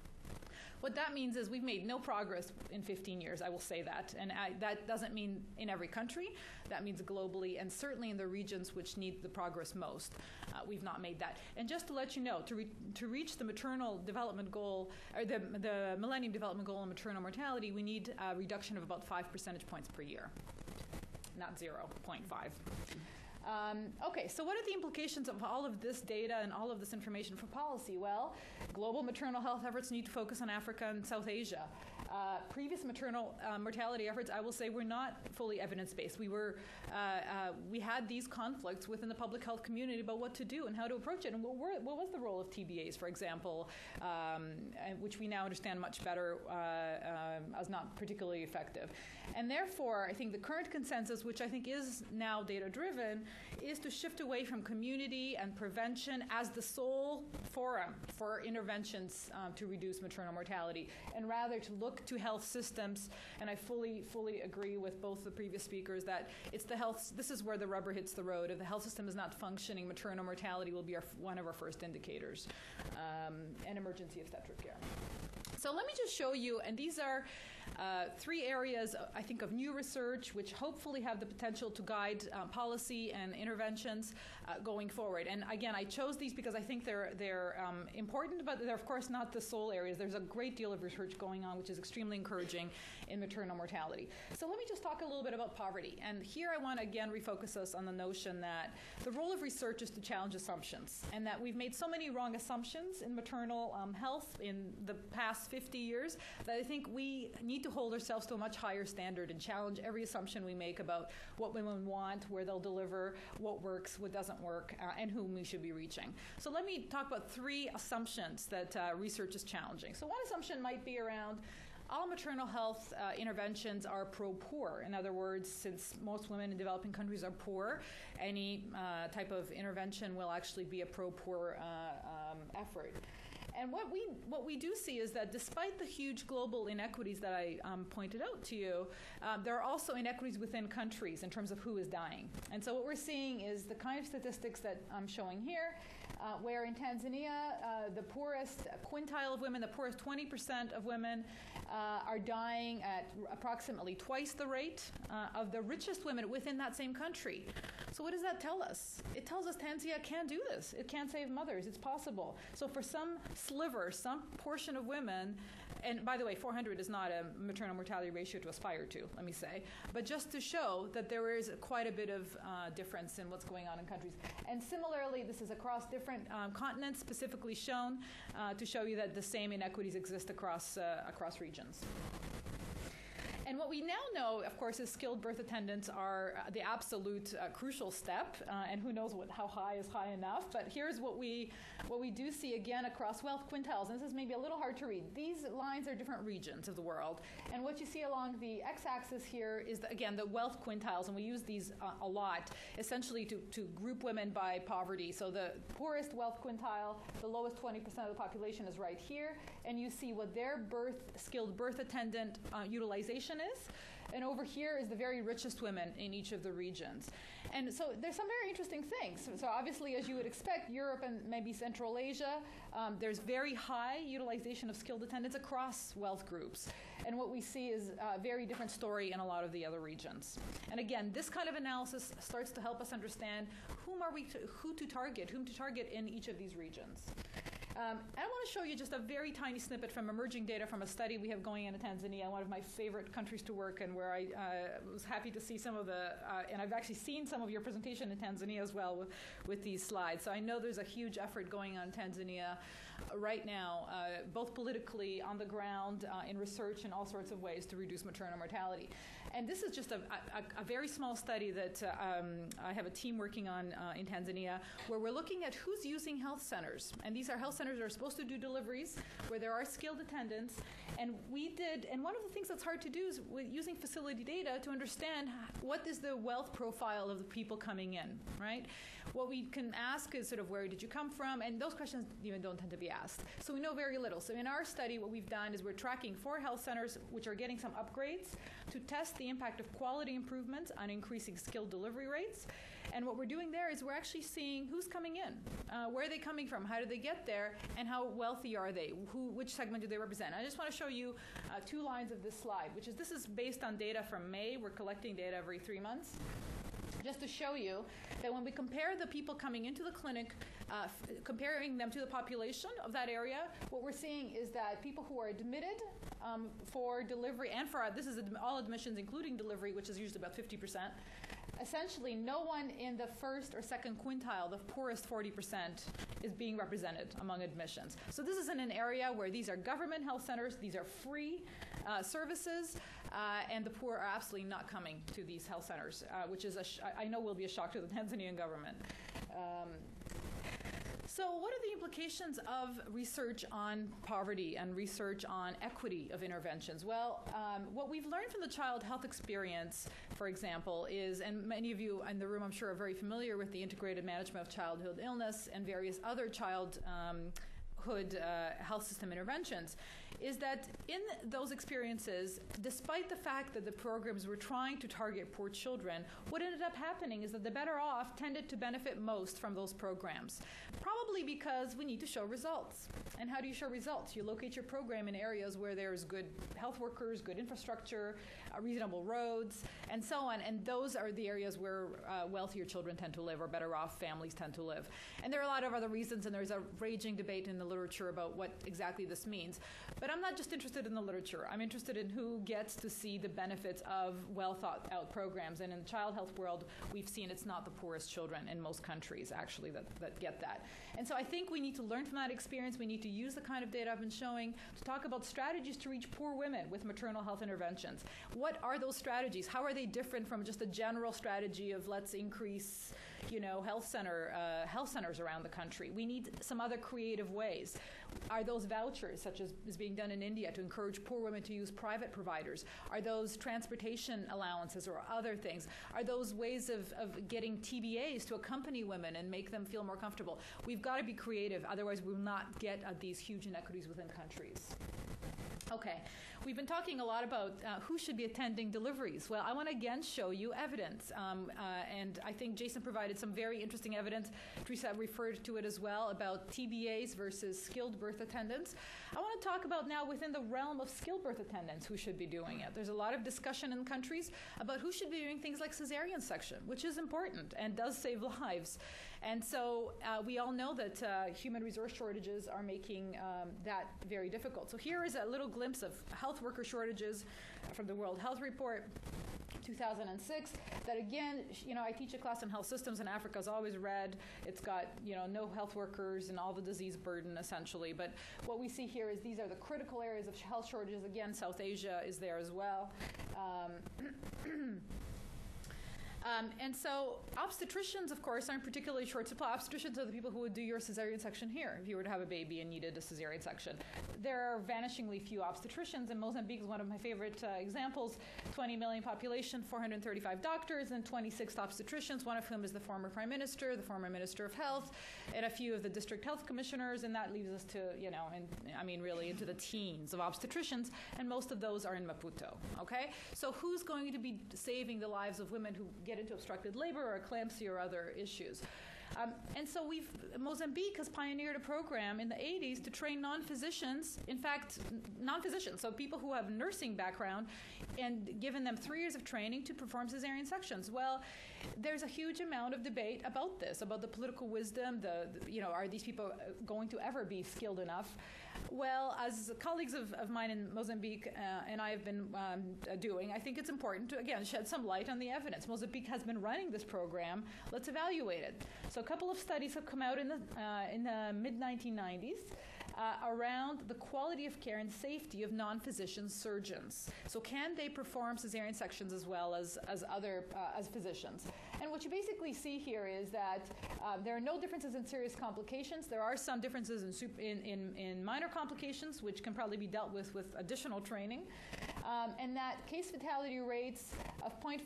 What that means is we've made no progress in 15 years, I will say that. And that doesn't mean in every country. That means globally, and certainly in the regions which need the progress most. We've not made that. And just to let you know, to reach the maternal development goal, or the Millennium Development Goal on maternal mortality, we need a reduction of about 5 percentage points per year, not 0.5. Okay, so what are the implications of all of this data and all of this information for policy? Well, global maternal health efforts need to focus on Africa and South Asia. Previous maternal mortality efforts, I will say, were not fully evidence-based. We had these conflicts within the public health community about what to do and how to approach it, and what was the role of TBAs, for example, which we now understand much better as not particularly effective. And therefore, I think the current consensus, which I think is now data-driven, is to shift away from community and prevention as the sole forum for interventions to reduce maternal mortality, and rather to look to health systems. And I fully agree with both the previous speakers that it's the health. This is where the rubber hits the road. If the health system is not functioning, maternal mortality will be one of our first indicators, and emergency obstetric care. So let me just show you, and these are 3 areas, I think, of new research, which hopefully have the potential to guide policy and interventions going forward. And again, I chose these because I think they're important, but they're, of course, not the sole areas. There's a great deal of research going on, which is extremely encouraging in maternal mortality. So let me just talk a little bit about poverty. And here I want to, again, refocus us on the notion that the role of research is to challenge assumptions, and that we've made so many wrong assumptions in maternal health in the past 50 years that I think we need to hold ourselves to a much higher standard and challenge every assumption we make about what women want, where they'll deliver, what works, what doesn't work, and whom we should be reaching. So let me talk about 3 assumptions that research is challenging. So one assumption might be around all maternal health interventions are pro-poor. In other words, since most women in developing countries are poor, any type of intervention will actually be a pro-poor effort. And what we do see is that despite the huge global inequities that I pointed out to you, there are also inequities within countries in terms of who is dying. And so what we're seeing is the kind of statistics that I'm showing here, where in Tanzania, the poorest quintile of women, the poorest 20% of women are dying at approximately twice the rate of the richest women within that same country. So what does that tell us? It tells us Tanzania can do this. It can save mothers. It's possible. So for some sliver, some portion of women, and by the way, 400 is not a maternal mortality ratio to aspire to, let me say, but just to show that there is quite a bit of difference in what's going on in countries. And similarly, this is across different continents, specifically shown to show you that the same inequities exist across regions. And what we now know, of course, is skilled birth attendants are the absolute crucial step, and who knows how high is high enough. But here's what we do see again across wealth quintiles, and this is maybe a little hard to read. These lines are different regions of the world, and what you see along the x-axis here is, again, the wealth quintiles, and we use these a lot, essentially to group women by poverty. So the poorest wealth quintile, the lowest 20% of the population is right here, and you see what their skilled birth attendant utilization is. And over here is the very richest women in each of the regions. And so there's some very interesting things. So obviously, as you would expect, Europe and maybe Central Asia, there's very high utilization of skilled attendants across wealth groups. And what we see is a very different story in a lot of the other regions. And again, this kind of analysis starts to help us understand whom to target in each of these regions. And I want to show you just a very tiny snippet from emerging data from a study we have going in Tanzania, one of my favorite countries to work in, where I was happy to see some of the, and I've actually seen some of your presentation in Tanzania as well with these slides. So I know there's a huge effort going on in Tanzania right now, both politically, on the ground, in research, in all sorts of ways to reduce maternal mortality. And this is just a very small study that I have a team working on in Tanzania, where we're looking at who's using health centers. And these are health centers that are supposed to do deliveries, where there are skilled attendants. And one of the things that's hard to do is using facility data to understand what is the wealth profile of the people coming in, right? What we can ask is sort of, where did you come from? And those questions even don't tend to be asked. So we know very little. So in our study, what we've done is we're tracking 4 health centers which are getting some upgrades to test the impact of quality improvements on increasing skilled delivery rates. And what we're doing there is we're actually seeing who's coming in, where are they coming from, how did they get there, and how wealthy are they, which segment do they represent. I just want to show you 2 lines of this slide, this is based on data from May. We're collecting data every 3 months. Just to show you that when we compare the people coming into the clinic, comparing them to the population of that area, what we're seeing is that people who are admitted for delivery, and for this is all admissions including delivery, which is usually about 50%, essentially no one in the first or second quintile, the poorest 40%, is being represented among admissions. So this is in an area where these are government health centers, these are free services, and the poor are absolutely not coming to these health centers, which is, I know, will be a shock to the Tanzanian government. So what are the implications of research on poverty and research on equity of interventions? Well, what we've learned from the child health experience, for example, is, and many of you in the room I'm sure are very familiar with the integrated management of childhood illness and various other childhood health system interventions, is that in those experiences, despite the fact that the programs were trying to target poor children, what ended up happening is that the better off tended to benefit most from those programs. Probably because we need to show results. And how do you show results? You locate your program in areas where there's good health workers, good infrastructure, reasonable roads, and so on. And those are the areas where wealthier children tend to live, or better off families tend to live. And there are a lot of other reasons, and there's a raging debate in the literature about what exactly this means. But I'm not just interested in the literature. I'm interested in who gets to see the benefits of well-thought-out programs. And in the child health world, we've seen it's not the poorest children in most countries, actually, that get that. And so I think we need to learn from that experience. We need to use the kind of data I've been showing to talk about strategies to reach poor women with maternal health interventions. What are those strategies? How are they different from just a general strategy of let's increase, health centers around the country? We need some other creative ways. Are those vouchers, such as is being done in India, to encourage poor women to use private providers? Are those transportation allowances or other things? Are those ways of getting TBAs to accompany women and make them feel more comfortable? We've got to be creative, otherwise we will not get at these huge inequities within countries. Okay, we've been talking a lot about who should be attending deliveries. Well, I want to again show you evidence, and I think Jason provided some very interesting evidence. Teresa referred to it as well, about TBAs versus skilled birth attendants. I want to talk about now, within the realm of skilled birth attendants, who should be doing it. There's a lot of discussion in countries about who should be doing things like cesarean section, which is important and does save lives. And so we all know that human resource shortages are making that very difficult. So here is a little glimpse of health worker shortages from the World Health Report, 2006, that again, I teach a class on health systems, and Africa's always red. It's got, no health workers and all the disease burden, essentially. But what we see here is these are the critical areas of health shortages. Again, South Asia is there as well. And so obstetricians, of course, aren't particularly short supply. Obstetricians are the people who would do your cesarean section here if you were to have a baby and needed a cesarean section. There are vanishingly few obstetricians, and Mozambique is one of my favorite examples. 20 million population, 435 doctors, and 26 obstetricians, one of whom is the former prime minister, the former minister of health, and a few of the district health commissioners, and that leaves us to, really into the teens of obstetricians, and most of those are in Maputo, okay? So who's going to be saving the lives of women who get into obstructed labor or eclampsia or other issues? And so Mozambique has pioneered a program in the 80s to train non-physicians, in fact, non-physicians, so people who have nursing background, and given them 3 years of training to perform cesarean sections. Well, there's a huge amount of debate about this, about the political wisdom, are these people going to ever be skilled enough? Well, as colleagues of mine in Mozambique and I have been doing, I think it's important to, again, shed some light on the evidence. Mozambique has been running this program. Let's evaluate it. So a couple of studies have come out in the mid-1990s around the quality of care and safety of non-physician surgeons. So can they perform cesarean sections as well as other as physicians? And what you basically see here is that there are no differences in serious complications. There are some differences in minor complications, which can probably be dealt with additional training. And that case fatality rates of 0.4%,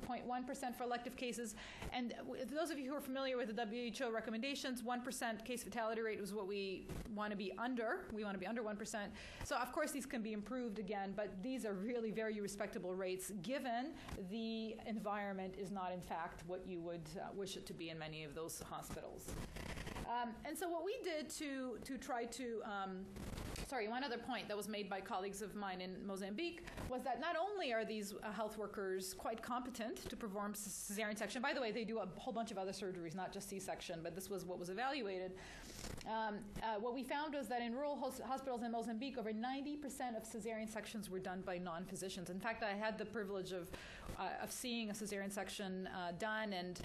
0.1% for elective cases. And those of you who are familiar with the WHO recommendations, 1% case fatality rate is what we want to be under. We want to be under 1%. So, of course, these can be improved again, but these are really very respectable rates given the environment is not, in fact, what you would wish it to be in many of those hospitals. And so what we did to try to one other point that was made by colleagues of mine in Mozambique was that not only are these health workers quite competent to perform cesarean section, by the way, they do a whole bunch of other surgeries, not just C-section, but this was what was evaluated. What we found was that in rural hospitals in Mozambique, over 90% of cesarean sections were done by non-physicians. In fact, I had the privilege of seeing a cesarean section done, and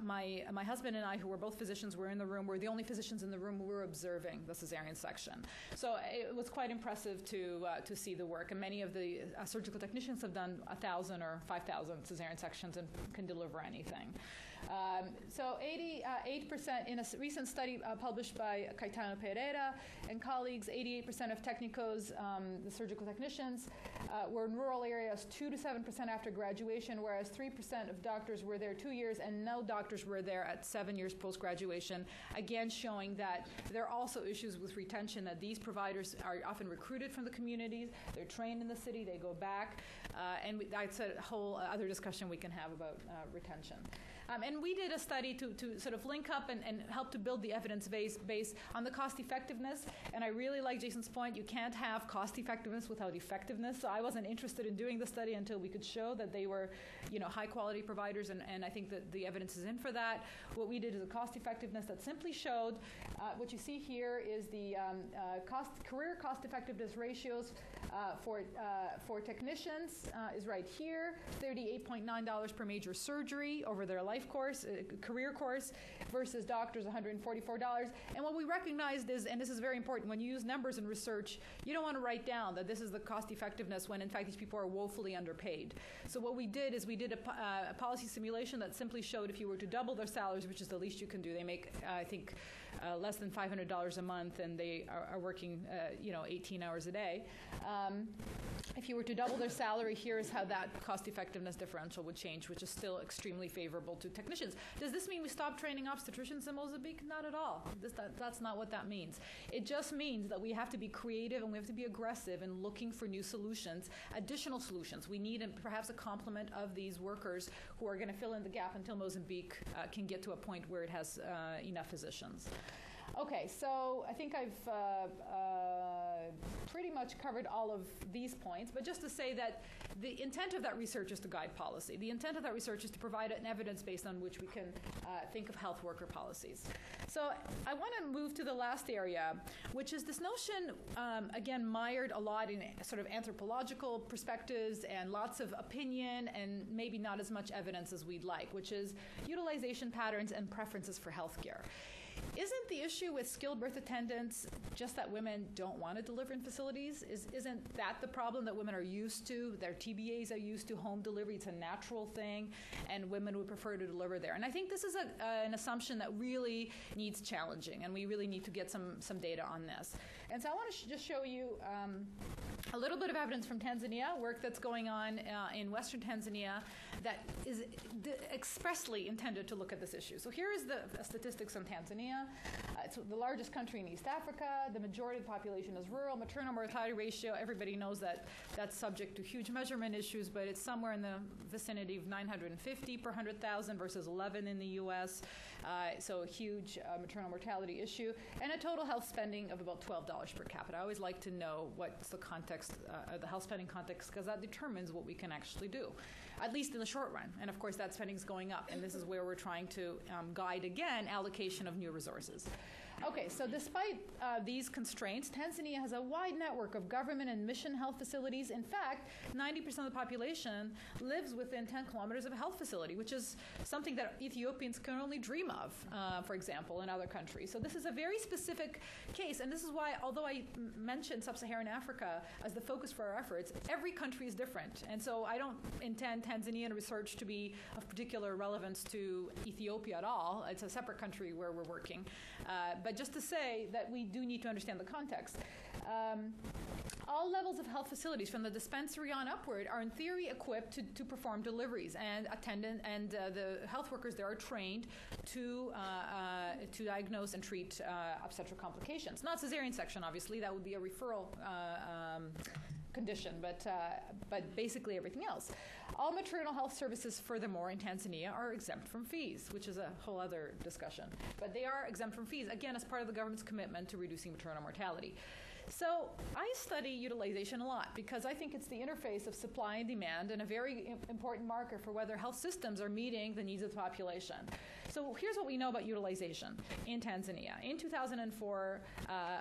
my husband and I, who were both physicians, were in the room. We're the only physicians in the room who were observing the cesarean section. So it was quite impressive to see the work. And many of the surgical technicians have done 1,000 or 5,000 cesarean sections and can deliver anything. So 88% in a recent study published by Caetano Pereira and colleagues, 88% of technicos, the surgical technicians, were in rural areas 2 to 7% after graduation, whereas 3% of doctors were there 2 years and no doctors were there at 7 years post-graduation, again showing that there are also issues with retention, that these providers are often recruited from the communities, they're trained in the city, they go back, and that's a whole other discussion we can have about retention. And we did a study to sort of link up and help to build the evidence base on the cost effectiveness. And I really like Jason's point. You can't have cost effectiveness without effectiveness. So I wasn't interested in doing the study until we could show that they were, high quality providers. And I think that the evidence is in for that. What we did is a cost effectiveness that simply showed what you see here is the career cost effectiveness ratios for technicians is right here. $38.9 per major surgery over their life course, career course, versus doctors, $144. And what we recognized is, and this is very important, when you use numbers in research, you don't want to write down that this is the cost effectiveness when in fact these people are woefully underpaid. So what we did is we did a policy simulation that simply showed if you were to double their salaries, which is the least you can do, they make, I think, less than $500 a month, and they are working, 18 hours a day. If you were to double their salary, here's how that cost-effectiveness differential would change, which is still extremely favorable to technicians. Does this mean we stop training obstetricians in Mozambique? Not at all. That's not what that means. It just means that we have to be creative and we have to be aggressive in looking for new solutions, additional solutions. We need perhaps a complement of these workers who are going to fill in the gap until Mozambique can get to a point where it has enough physicians. Okay, so I think I've pretty much covered all of these points, but just to say that the intent of that research is to guide policy. The intent of that research is to provide an evidence base on which we can think of health worker policies. So I want to move to the last area, which is this notion, again, mired a lot in sort of anthropological perspectives and lots of opinion and maybe not as much evidence as we'd like, which is utilization patterns and preferences for healthcare. Isn't the issue with skilled birth attendants just that women don't want to deliver in facilities? Isn't that the problem that women are used to? Their TBAs are used to home delivery. It's a natural thing, and women would prefer to deliver there. And I think this is an assumption that really needs challenging, and we really need to get some data on this. And so I want to just show you a little bit of evidence from Tanzania, work that's going on in Western Tanzania that is expressly intended to look at this issue. So here is the statistics on Tanzania. It's the largest country in East Africa. The majority of the population is rural. Maternal mortality ratio, everybody knows that that's subject to huge measurement issues, but it's somewhere in the vicinity of 950 per 100,000 versus 11 in the U.S., so a huge maternal mortality issue, and a total health spending of about $12 per capita. I always like to know what's the context, the health spending context, because that determines what we can actually do, at least in the short run. And of course, that spending is going up, and this is where we're trying to guide, again, allocation of new resources. Okay, so despite these constraints, Tanzania has a wide network of government and mission health facilities. In fact, 90% of the population lives within 10 kilometers of a health facility, which is something that Ethiopians can only dream of, for example, in other countries. So this is a very specific case, and this is why, although I mentioned sub-Saharan Africa as the focus for our efforts, every country is different. And so I don't intend Tanzanian research to be of particular relevance to Ethiopia at all. It's a separate country where we're working. But just to say that we do need to understand the context. All levels of health facilities, from the dispensary on upward, are in theory equipped to perform deliveries, and the health workers there are trained to diagnose and treat obstetric complications. Not cesarean section, obviously. That would be a referral condition, but basically everything else. All maternal health services, furthermore, in Tanzania are exempt from fees, which is a whole other discussion. But they are exempt from fees, again, as part of the government's commitment to reducing maternal mortality. So I study utilization a lot because I think it's the interface of supply and demand and a very important marker for whether health systems are meeting the needs of the population. So here's what we know about utilization in Tanzania. In 2004,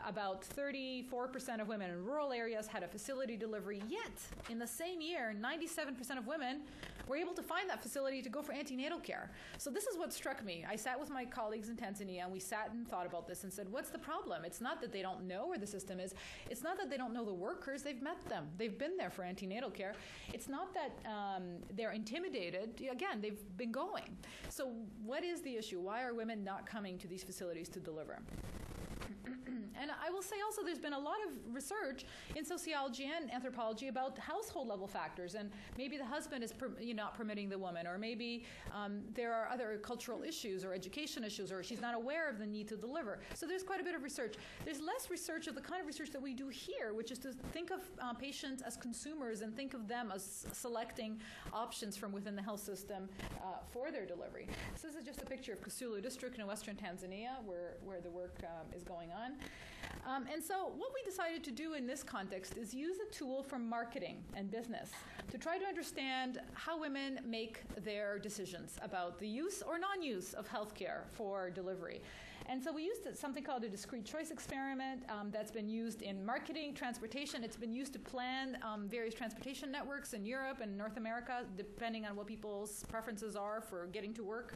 about 34% of women in rural areas had a facility delivery, yet in the same year, 97% of women were able to find that facility to go for antenatal care. So this is what struck me. I sat with my colleagues in Tanzania, and we sat and thought about this and said, what's the problem? It's not that they don't know where the system is. It's not that they don't know the workers. They've met them. They've been there for antenatal care. It's not that they're intimidated. Again, they've been going. So what is the issue? Why are women not coming to these facilities to deliver? And I will say also there's been a lot of research in sociology and anthropology about household level factors, and maybe the husband is not permitting the woman, or maybe there are other cultural issues or education issues, or she's not aware of the need to deliver. So there's quite a bit of research. There's less research of the kind of research that we do here, which is to think of patients as consumers and think of them as selecting options from within the health system for their delivery. So this is just a picture of Kasulu district in western Tanzania where the work is going on. And so what we decided to do in this context is use a tool from marketing and business to try to understand how women make their decisions about the use or non-use of healthcare for delivery. And so we used something called a discrete choice experiment that's been used in marketing, transportation. It's been used to plan various transportation networks in Europe and North America, depending on what people's preferences are for getting to work.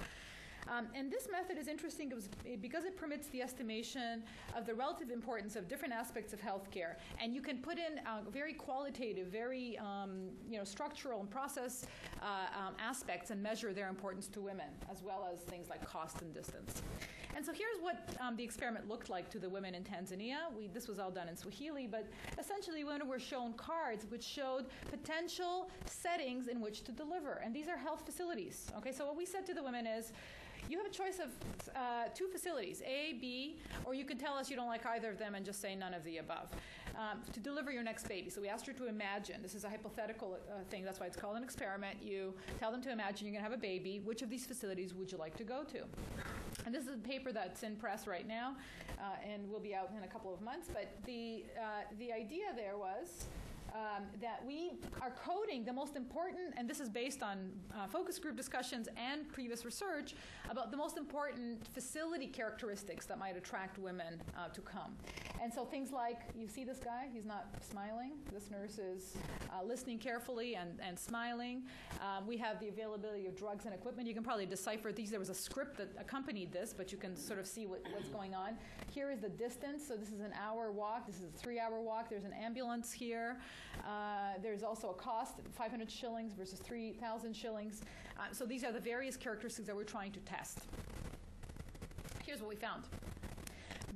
And this method is interesting because it permits the estimation of the relative importance of different aspects of healthcare. And you can put in very qualitative, very structural and process aspects and measure their importance to women, as well as things like cost and distance. And so here's what the experiment looked like to the women in Tanzania. This was all done in Swahili, but essentially women were shown cards which showed potential settings in which to deliver. And these are health facilities. Okay, so what we said to the women is, you have a choice of two facilities, A, B, or you can tell us you don't like either of them and just say none of the above, to deliver your next baby. So we asked her to imagine. This is a hypothetical thing. That's why it's called an experiment. You tell them to imagine you're going to have a baby. Which of these facilities would you like to go to? And this is a paper that's in press right now and will be out in a couple of months. But the idea there was that we are coding the most important, and this is based on focus group discussions and previous research about the most important facility characteristics that might attract women to come. And so things like, you see this guy, he's not smiling. This nurse is listening carefully and smiling. We have the availability of drugs and equipment. You can probably decipher these. There was a script that accompanied read this, but you can sort of see what's going on. Here is the distance. So this is an hour walk. This is a 3-hour walk. There's an ambulance here. There's also a cost, 500 shillings versus 3,000 shillings. So these are the various characteristics that we're trying to test. Here's what we found.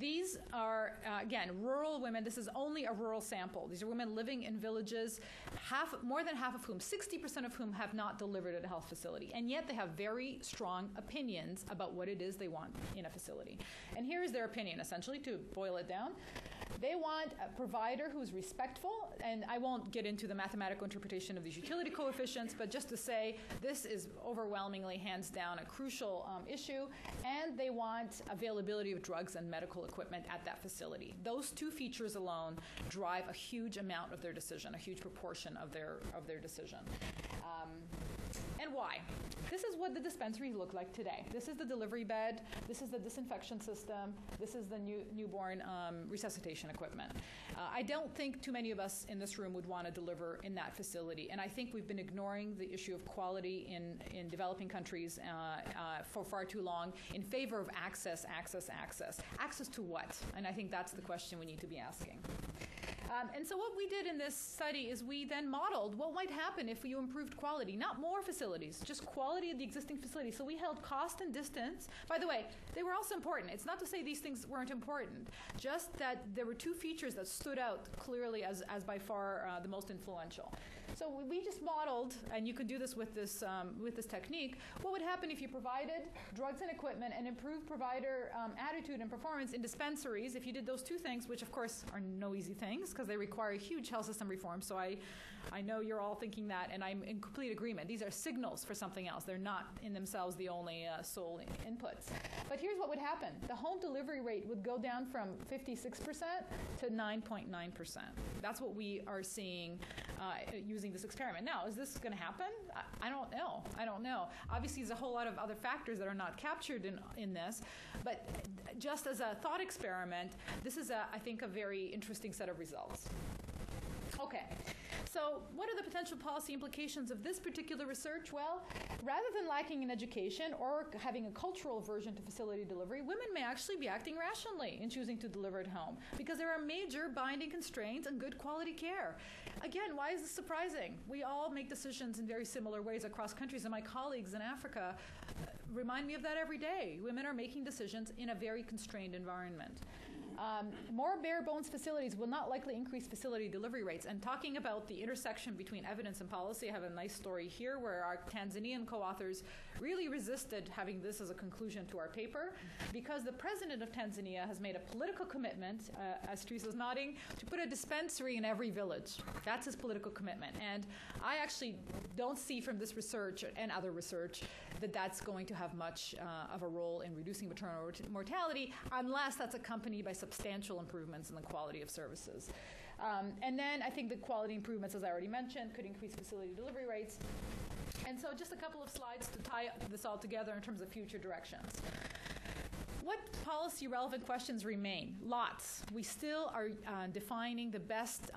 These are, again, rural women. This is only a rural sample. These are women living in villages, more than half of whom, 60% of whom have not delivered at a health facility. And yet they have very strong opinions about what it is they want in a facility. And here is their opinion, essentially, to boil it down. They want a provider who's respectful, and I won't get into the mathematical interpretation of these utility coefficients, but just to say this is overwhelmingly, hands down, a crucial issue, and they want availability of drugs and medical equipment at that facility. Those two features alone drive a huge amount of their decision, a huge proportion of their decision. And why? This is what the dispensaries look like today. This is the delivery bed. This is the disinfection system. This is the newborn resuscitation equipment. I don't think too many of us in this room would want to deliver in that facility. And I think we've been ignoring the issue of quality in developing countries for far too long in favor of access. Access to what? And I think that's the question we need to be asking. And so what we did in this study is we then modeled what might happen if you improved quality. Not more facilities, just quality of the existing facilities. So we held cost and distance. By the way, they were also important. It's not to say these things weren't important, just that there were two features that stood out clearly as by far the most influential. So we just modeled, and you could do this with this technique, what would happen if you provided drugs and equipment and improved provider attitude and performance in dispensaries if you did those two things, which of course are no easy things because they require a huge health system reform. So I know you're all thinking that, and I'm in complete agreement. These are signals for something else. They're not in themselves the only sole inputs. But here's what would happen. The home delivery rate would go down from 56% to 9.9%. That's what we are seeing using this experiment. Now, is this going to happen? I don't know. Obviously, there's a whole lot of other factors that are not captured in this, but just as a thought experiment, this is, I think, a very interesting set of results. Okay. So what are the potential policy implications of this particular research? Well, rather than lacking in education or having a cultural aversion to facility delivery, women may actually be acting rationally in choosing to deliver at home because there are major binding constraints on good quality care. Again, why is this surprising? We all make decisions in very similar ways across countries, and my colleagues in Africa remind me of that every day. Women are making decisions in a very constrained environment. More bare bones facilities will not likely increase facility delivery rates. And talking about the intersection between evidence and policy, I have a nice story here where our Tanzanian co-authors really resisted having this as a conclusion to our paper because the president of Tanzania has made a political commitment, as Teresa's nodding, to put a dispensary in every village. That's his political commitment. And I actually don't see from this research and other research that that's going to have much of a role in reducing maternal mortality unless that's accompanied by substantial improvements in the quality of services. And then I think the quality improvements, as I already mentioned, could increase facility delivery rates. And so just a couple of slides to tie this all together in terms of future directions. What policy relevant questions remain? Lots. We still are defining the best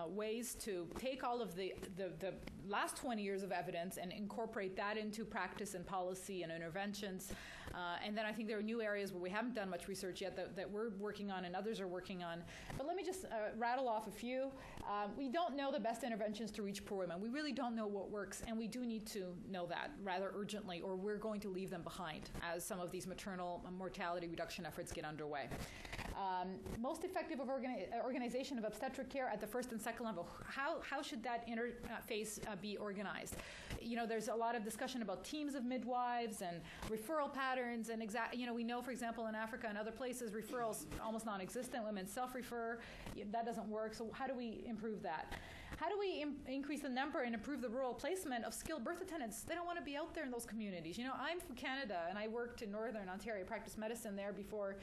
ways to take all of the last 20 years of evidence and incorporate that into practice and policy and interventions. And then I think there are new areas where we haven't done much research yet that we're working on and others are working on. But let me just rattle off a few. We don't know the best interventions to reach poor women. We really don't know what works, and we do need to know that rather urgently, or we're going to leave them behind as some of these maternal mortality reduction efforts get underway. Most effective organization of obstetric care at the first and second level. How should that interface be organized? You know, there's a lot of discussion about teams of midwives and referral patterns, and we know, for example, in Africa and other places, referrals almost non-existent. Women self-refer. That doesn't work. So how do we improve that? How do we increase the number and improve the rural placement of skilled birth attendants? They don't want to be out there in those communities. You know, I'm from Canada, and I worked in Northern Ontario, practiced medicine there before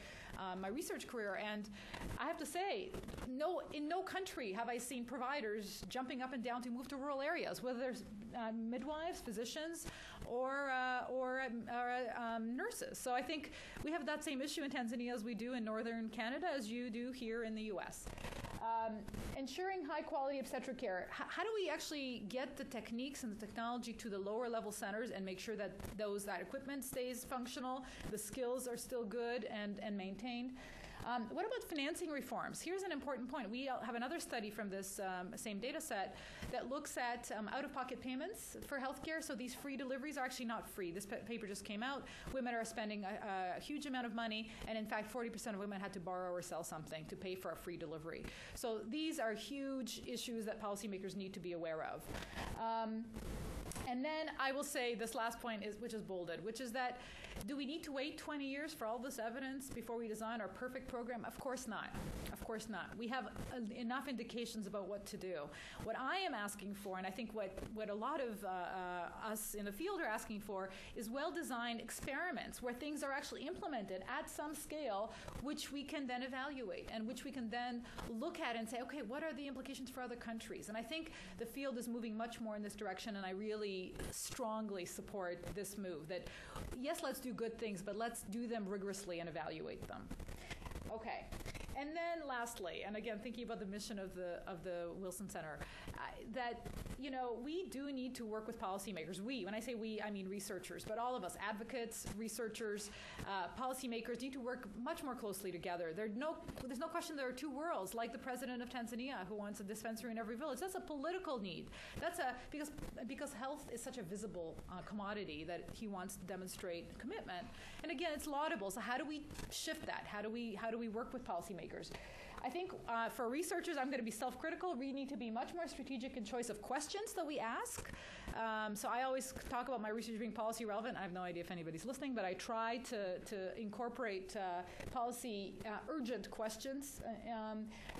my research career, and I have to say, in no country have I seen providers jumping up and down to move to rural areas, whether there's midwives, physicians, or nurses. So I think we have that same issue in Tanzania as we do in northern Canada, as you do here in the U.S. Ensuring high-quality obstetric care. How do we actually get the techniques and the technology to the lower-level centers and make sure that that equipment stays functional, the skills are still good and maintained? What about financing reforms? Here's an important point. We have another study from this same data set that looks at out-of-pocket payments for healthcare. So these free deliveries are actually not free. This paper just came out. Women are spending a huge amount of money, and in fact, 40% of women had to borrow or sell something to pay for a free delivery. So these are huge issues that policymakers need to be aware of. And then I will say this last point, which is bolded, which is that do we need to wait 20 years for all this evidence before we design our perfect program? Of course not. Of course not. We have enough indications about what to do. What I am asking for, and I think what a lot of us in the field are asking for, is well-designed experiments where things are actually implemented at some scale, which we can then evaluate and which we can then look at and say, okay, what are the implications for other countries? And I think the field is moving much more in this direction, and I really strongly support this move that, yes, let's do good things, but let's do them rigorously and evaluate them. Okay. And then lastly, and again, thinking about the mission of the Wilson Center, that, we do need to work with policymakers. When I say we, I mean researchers, but all of us, advocates, researchers, policymakers, need to work much more closely together. There's no question there are two worlds, like the president of Tanzania who wants a dispensary in every village. That's a political need. Because health is such a visible commodity that he wants to demonstrate commitment. And again, it's laudable. So how do we shift that? How do we work with policymakers? I think for researchers, I'm going to be self-critical. We need to be much more strategic in choice of questions that we ask. So I always talk about my research being policy relevant. I have no idea if anybody's listening, but I try to incorporate policy urgent questions.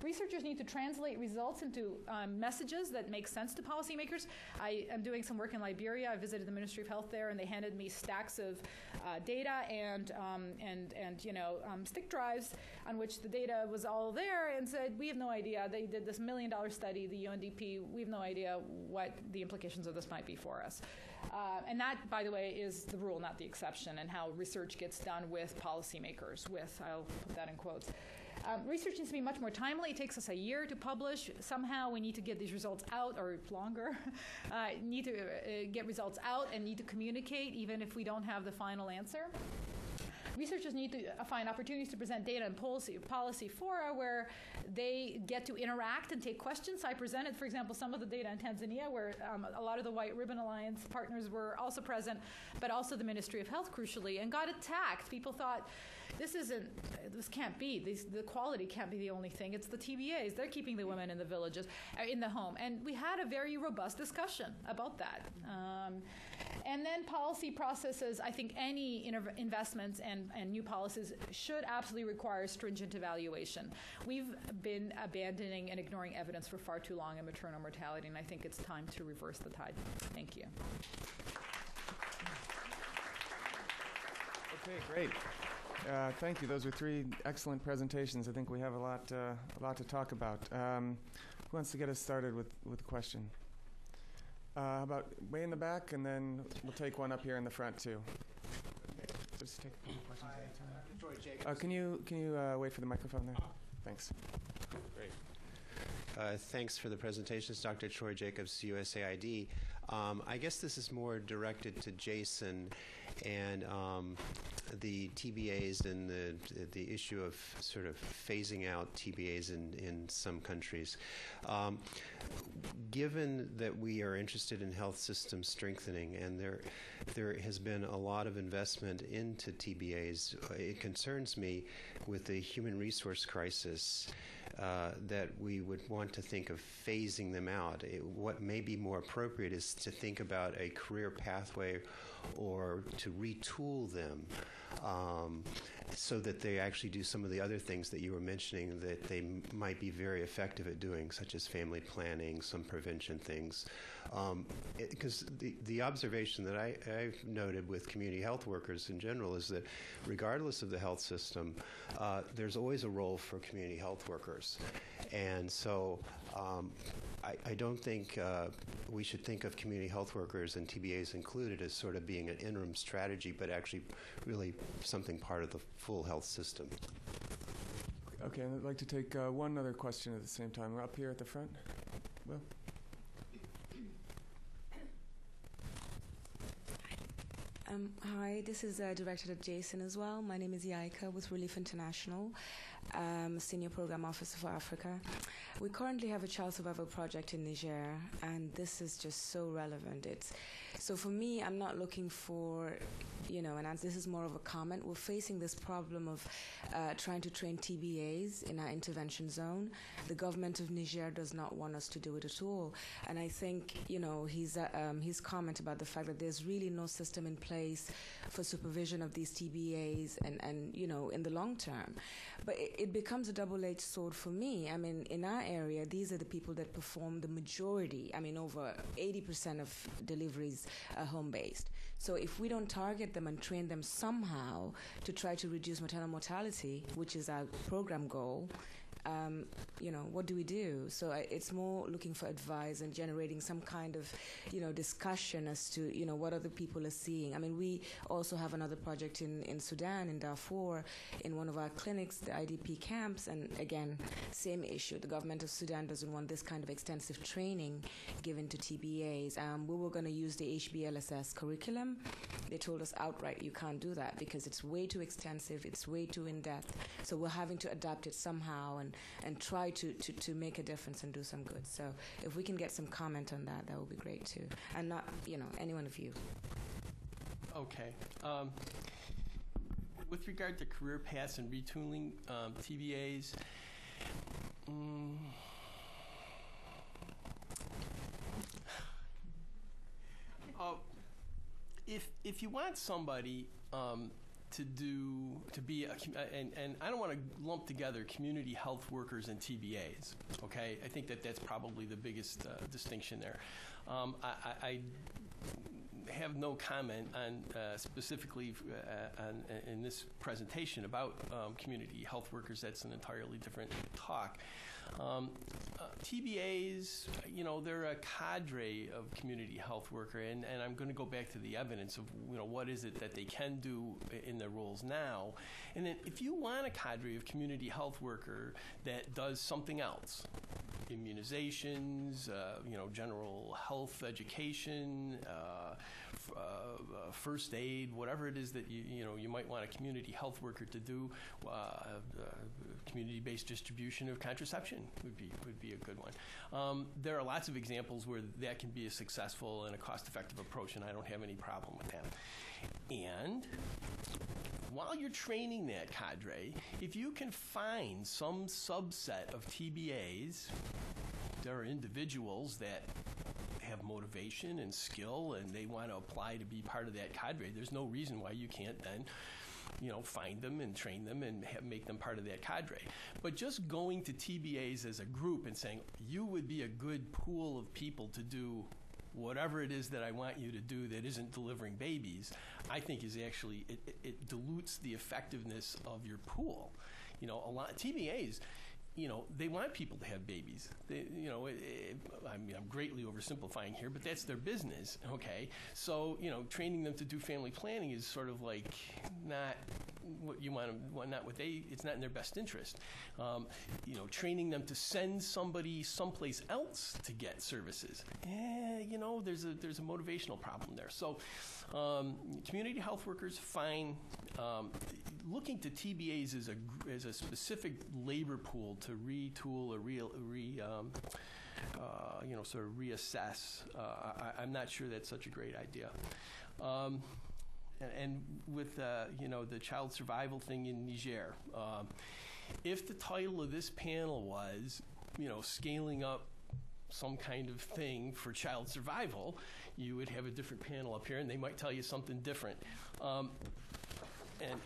Researchers need to translate results into messages that make sense to policymakers. I am doing some work in Liberia. I visited the Ministry of Health there, and they handed me stacks of data and stick drives on which the data was all there, and said, we have no idea. They did this $1 million study, the UNDP. We have no idea what the implications of this might be for us. And that, by the way, is the rule, not the exception, and how research gets done with policymakers. I'll put that in quotes. Research needs to be much more timely. It takes us a year to publish. Somehow we need to get these results out, or longer. Need to get results out and need to communicate, even if we don't have the final answer. Researchers need to find opportunities to present data and policy fora where they get to interact and take questions. I presented, for example, some of the data in Tanzania where a lot of the White Ribbon Alliance partners were also present, but also the Ministry of Health, crucially, and got attacked. People thought, this can't be. The quality can't be the only thing. It's the TBAs. They're keeping the women in the villages, in the home. And we had a very robust discussion about that. And then policy processes, I think any investments and new policies should absolutely require stringent evaluation. We've been abandoning and ignoring evidence for far too long in maternal mortality, and I think it's time to reverse the tide. Thank you. Okay, great. Thank you. Those were three excellent presentations. I think we have a lot to talk about. Who wants to get us started with a question? How about way in the back, and then we'll take one up here in the front too. Just take a couple questions at a time. Troy Jacobs. Can you wait for the microphone there? Thanks. Great. Thanks for the presentations, Dr. Troy Jacobs, USAID. I guess this is more directed to Jason and the TBAs and the issue of sort of phasing out TBAs in some countries. Given that we are interested in health system strengthening, and there has been a lot of investment into TBAs, it concerns me with the human resource crisis that we would want to think of phasing them out. What may be more appropriate is to think about a career pathway or to retool them so that they actually do some of the other things that you were mentioning that they might be very effective at doing, such as family planning, some prevention things. Because the observation that I've noted with community health workers in general is that regardless of the health system, there's always a role for community health workers. And so I don't think we should think of community health workers and TBAs included as sort of being an interim strategy, but actually really something part of the full health system. Okay, and I'd like to take one other question at the same time. We're up here at the front. Will? Hi, this is Director Jason as well. My name is Yaika with Relief International, Senior Program Officer for Africa. We currently have a child survival project in Niger, and this is just so relevant. So for me, I'm not looking for, and this is more of a comment. We're facing this problem of trying to train TBAs in our intervention zone. The government of Niger does not want us to do it at all. And I think, his comment about the fact that there's really no system in place for supervision of these TBAs and in the long term. But it becomes a double-edged sword for me. I mean, in our area, these are the people that perform the majority. I mean, over 80% of deliveries are home-based. So if we don't target them and train them somehow to try to reduce maternal mortality, which is our program goal, what do we do? So it's more looking for advice and generating some kind of, discussion as to, what other people are seeing. I mean, we also have another project in Sudan, in Darfur, in one of our clinics, the IDP camps, and again, same issue. The government of Sudan doesn't want this kind of extensive training given to TBAs. We were going to use the HBLSS curriculum. They told us outright, you can't do that because it's way too extensive, it's way too in-depth. So we're having to adapt it somehow and try to make a difference and do some good. So if we can get some comment on that, that would be great too. And not, any one of you. Okay. With regard to career paths and retooling TBAs, if you want somebody to be and I don't want to lump together community health workers and TBAs. Okay, I think that's probably the biggest distinction there. I have no comment on specifically in this presentation about community health workers. That's an entirely different talk. TBAs, they're a cadre of community health worker, and I'm going to go back to the evidence of, what is it that they can do in their roles now. And then if you want a cadre of community health worker that does something else, immunizations, general health education, first aid, whatever it is that you might want a community health worker to do, community-based distribution of contraception would be a good one. There are lots of examples where that can be a successful and a cost-effective approach, and I don't have any problem with that. And while you're training that cadre, if you can find some subset of TBAs, there are individuals that have motivation and skill and they want to apply to be part of that cadre, there's no reason why you can't then find them and train them and make them part of that cadre. But just going to TBAs as a group and saying, you would be a good pool of people to do whatever it is that I want you to do that isn't delivering babies, I think is actually, it dilutes the effectiveness of your pool. A lot of TBAs, they want people to have babies. I'm greatly oversimplifying here, but that's their business, okay? So, training them to do family planning is sort of like not what you want them, it's not in their best interest. Training them to send somebody someplace else to get services, there's a motivational problem there. So, community health workers, fine. Looking to TBAs as a specific labor pool to retool or sort of reassess, I'm not sure that's such a great idea. And with the child survival thing in Niger, if the title of this panel was scaling up some kind of thing for child survival, you would have a different panel up here, and they might tell you something different. And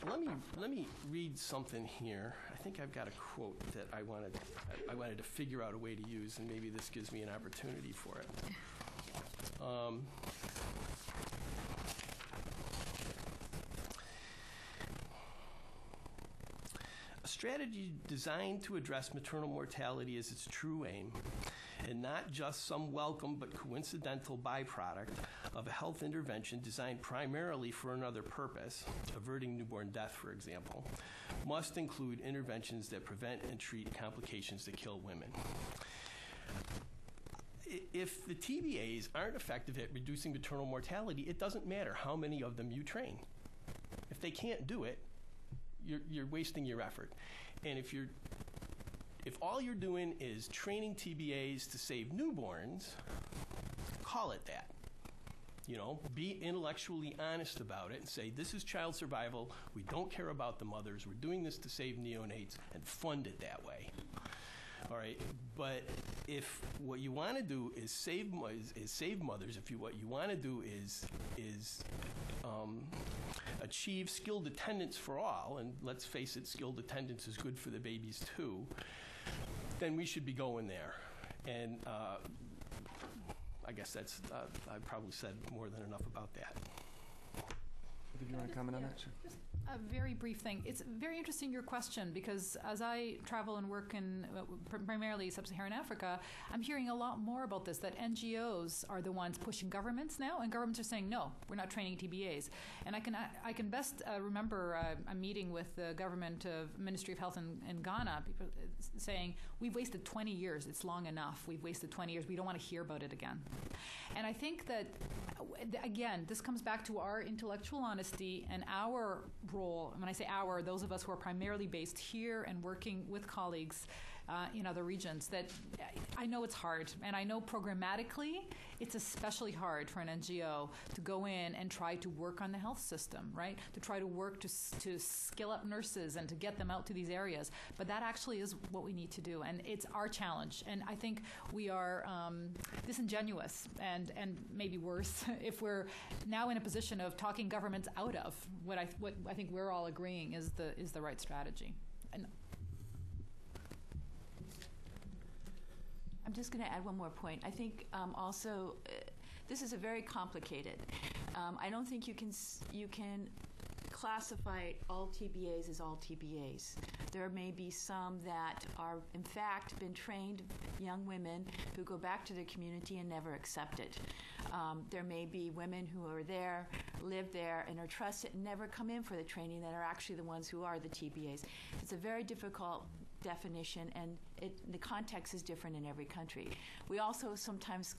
let me read something here. I think I've got a quote that I wanted to figure out a way to use, and maybe this gives me an opportunity for it. A strategy designed to address maternal mortality is its true aim, and not just some welcome but coincidental byproduct of a health intervention designed primarily for another purpose, averting newborn death, for example, must include interventions that prevent and treat complications that kill women. If the TBAs aren't effective at reducing maternal mortality, it doesn't matter how many of them you train. If they can't do it, you're wasting your effort. And if all you're doing is training TBAs to save newborns, call it that. You know, be intellectually honest about it and say, this is child survival. We don't care about the mothers. We're doing this to save neonates, and fund it that way. All right, but if what you want to do is save mothers, what you want to do is achieve skilled attendance for all, and let's face it, skilled attendance is good for the babies too, then we should be going there. And I guess that's, I've probably said more than enough about that. Did you want to comment on that? Sure. Just a very brief thing. It's very interesting, your question, because as I travel and work in primarily sub-Saharan Africa, I'm hearing a lot more about this, that NGOs are the ones pushing governments now, and governments are saying, no, we're not training TBAs. And I can best remember a meeting with the government of Ministry of Health in Ghana, people saying, we've wasted 20 years. It's long enough. We've wasted 20 years. We don't want to hear about it again. And I think that, again, this comes back to our intellectual honesty and our role. When I say our, those of us who are primarily based here and working with colleagues in other regions, that I know it's hard, and I know programmatically it's especially hard for an NGO to go in and try to work on the health system, right? To try to work to skill up nurses and to get them out to these areas. But that actually is what we need to do, and it's our challenge. And I think we are disingenuous and maybe worse if we're now in a position of talking governments out of what I think we're all agreeing is the right strategy. And I'm just going to add one more point. I think also this is a very complicated. I don't think you can classify all TBAs as all TBAs. There may be some that are, in fact, been trained young women who go back to their community and never accept it. There may be women who are there, live there, and are trusted and never come in for the training that are actually the ones who are the TBAs. It's a very difficult definition, and the context is different in every country. We also sometimes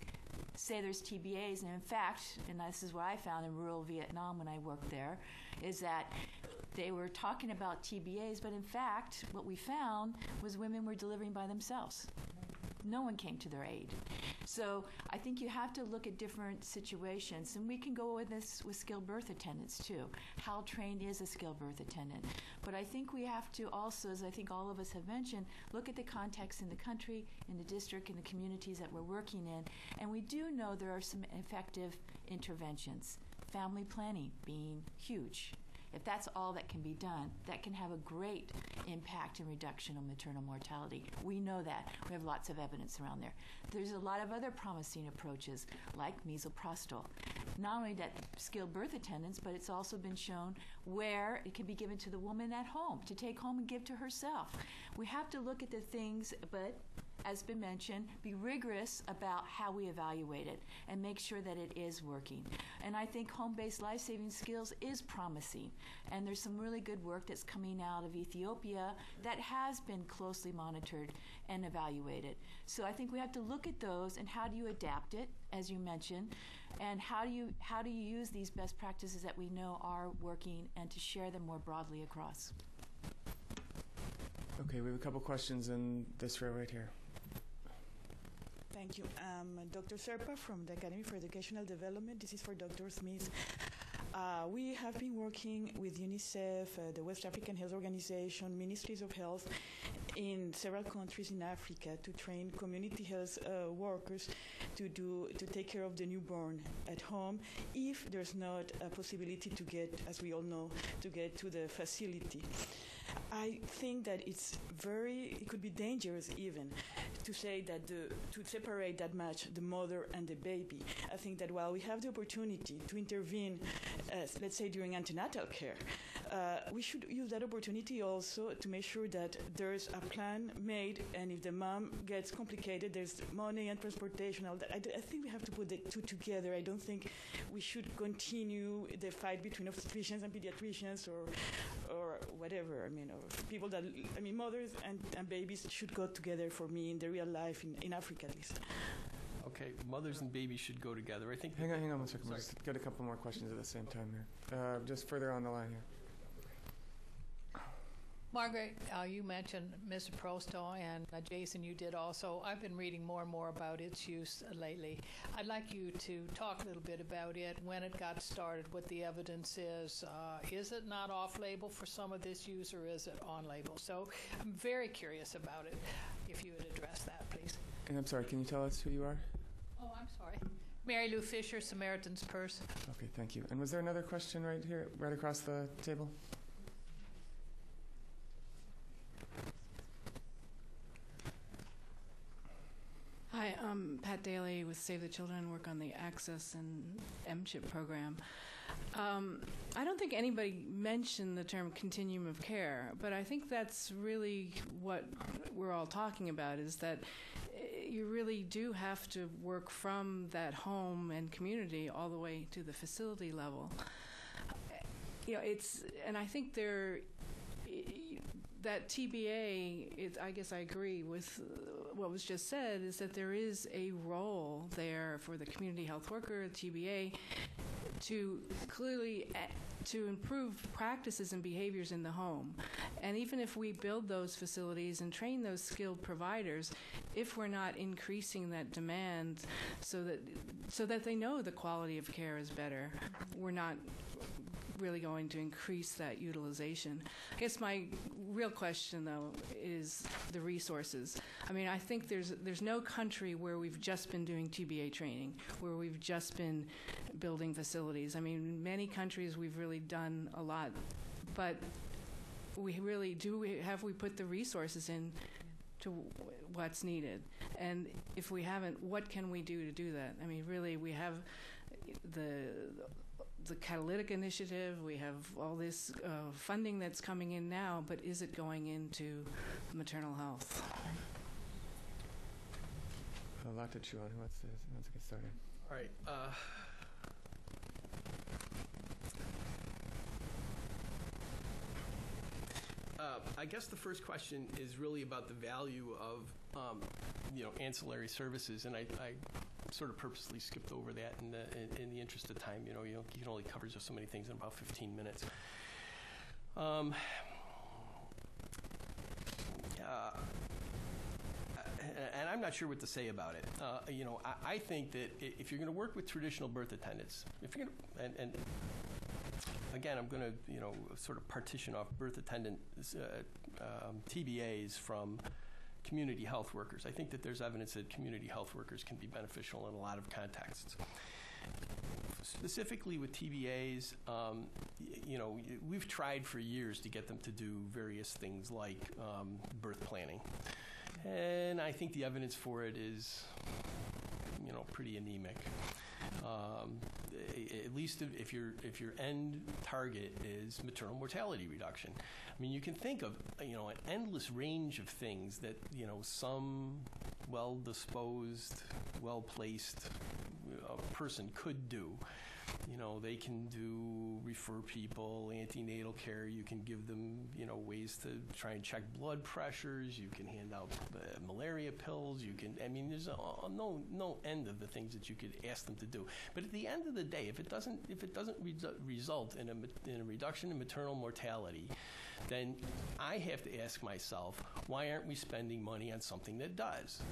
say there's TBAs, and in fact, and this is what I found in rural Vietnam when I worked there, is that they were talking about TBAs, but in fact, what we found was women were delivering by themselves. No one came to their aid. So I think you have to look at different situations, and we can go with this with skilled birth attendants too. How trained is a skilled birth attendant? But I think we have to also, as I think all of us have mentioned, look at the context in the country, in the district, in the communities that we're working in, and we do know there are some effective interventions. Family planning being huge. If that's all that can be done, that can have a great impact in reduction of maternal mortality. We know that. We have lots of evidence around there. There's a lot of other promising approaches, like misoprostol. Not only that skilled birth attendants, but it's also been shown where it can be given to the woman at home, to take home and give to herself. We have to look at the things, but as been mentioned, be rigorous about how we evaluate it and make sure that it is working. And I think home-based life-saving skills is promising. And there's some really good work that's coming out of Ethiopia that has been closely monitored and evaluated. So I think we have to look at those and how do you adapt it, as you mentioned, and how do you use these best practices that we know are working and to share them more broadly across. Okay, we have a couple questions in this row right here. Thank you. Dr. Serpa from the Academy for Educational Development. This is for Dr. Smith. We have been working with UNICEF, the West African Health Organization, Ministries of Health in several countries in Africa to train community health workers to take care of the newborn at home if there's not a possibility to get, as we all know, to get to the facility. I think that it could be dangerous even to say that to separate that much the mother and the baby. I think that while we have the opportunity to intervene, let's say during antenatal care, we should use that opportunity also to make sure that there's a plan made, and if the mom gets complicated, there's money and transportation. All that. I think we have to put the two together. I don't think we should continue the fight between obstetricians and pediatricians or whatever. I mean, or people that, I mean, mothers and babies should go together for me in the real life, in Africa at least. Okay, mothers and babies should go together. I think. Hang on 1 second. Sorry. We'll just get a couple more questions at the same time here. Just further on the line here. Margaret, you mentioned misoprostol, and Jason, you did also. I've been reading more and more about its use lately. I'd like you to talk a little bit about it, when it got started, what the evidence is. Is it not off-label for some of this use, or is it on-label? So I'm very curious about it. If you would address that, please. And I'm sorry, can you tell us who you are? Oh, I'm sorry. Mary Lou Fisher, Samaritan's Purse. Okay, thank you. And was there another question right here, right across the table? Hi, I'm Pat Daly with Save the Children, work on the Access and MCHIP program. I don't think anybody mentioned the term continuum of care, but I think that's really what we're all talking about, is that you really do have to work from that home and community all the way to the facility level. You know, and I think that TBA, I guess I agree with what was just said, is that there is a role there for the community health worker, TBA, to clearly to improve practices and behaviors in the home. And even if we build those facilities and train those skilled providers, if we're not increasing that demand so that they know the quality of care is better, we're not really going to increase that utilization. I guess my real question, though, is the resources. I mean, I think there's no country where we've just been doing TBA training, where we've just been building facilities. I mean, in many countries we've really done a lot, but we really have we put the resources in to what's needed? And if we haven't, what can we do to do that? I mean, really, we have the Catalytic Initiative, we have all this funding that's coming in now, but is it going into maternal health? A lot to chew on. Who wants to get started? All right. I guess the first question is really about the value of ancillary services, and I sort of purposely skipped over that in the interest of time. You can only cover just so many things in about 15 minutes. And I'm not sure what to say about it. I think that if you're going to work with traditional birth attendants, if you're going to, and again, I'm going to sort of partition off birth attendant TBAs from community health workers. I think that there's evidence that community health workers can be beneficial in a lot of contexts. Specifically with TBAs, we've tried for years to get them to do various things like birth planning. And I think the evidence for it is, pretty anemic. At least if your end target is maternal mortality reduction. I mean, you can think of an endless range of things that some well-disposed, well-placed person could do. They can refer people, antenatal care. You can give them, ways to try and check blood pressures. You can hand out malaria pills. There's no end of the things that you could ask them to do. But at the end of the day, if it doesn't result in a reduction in maternal mortality, then I have to ask myself, why aren't we spending money on something that does?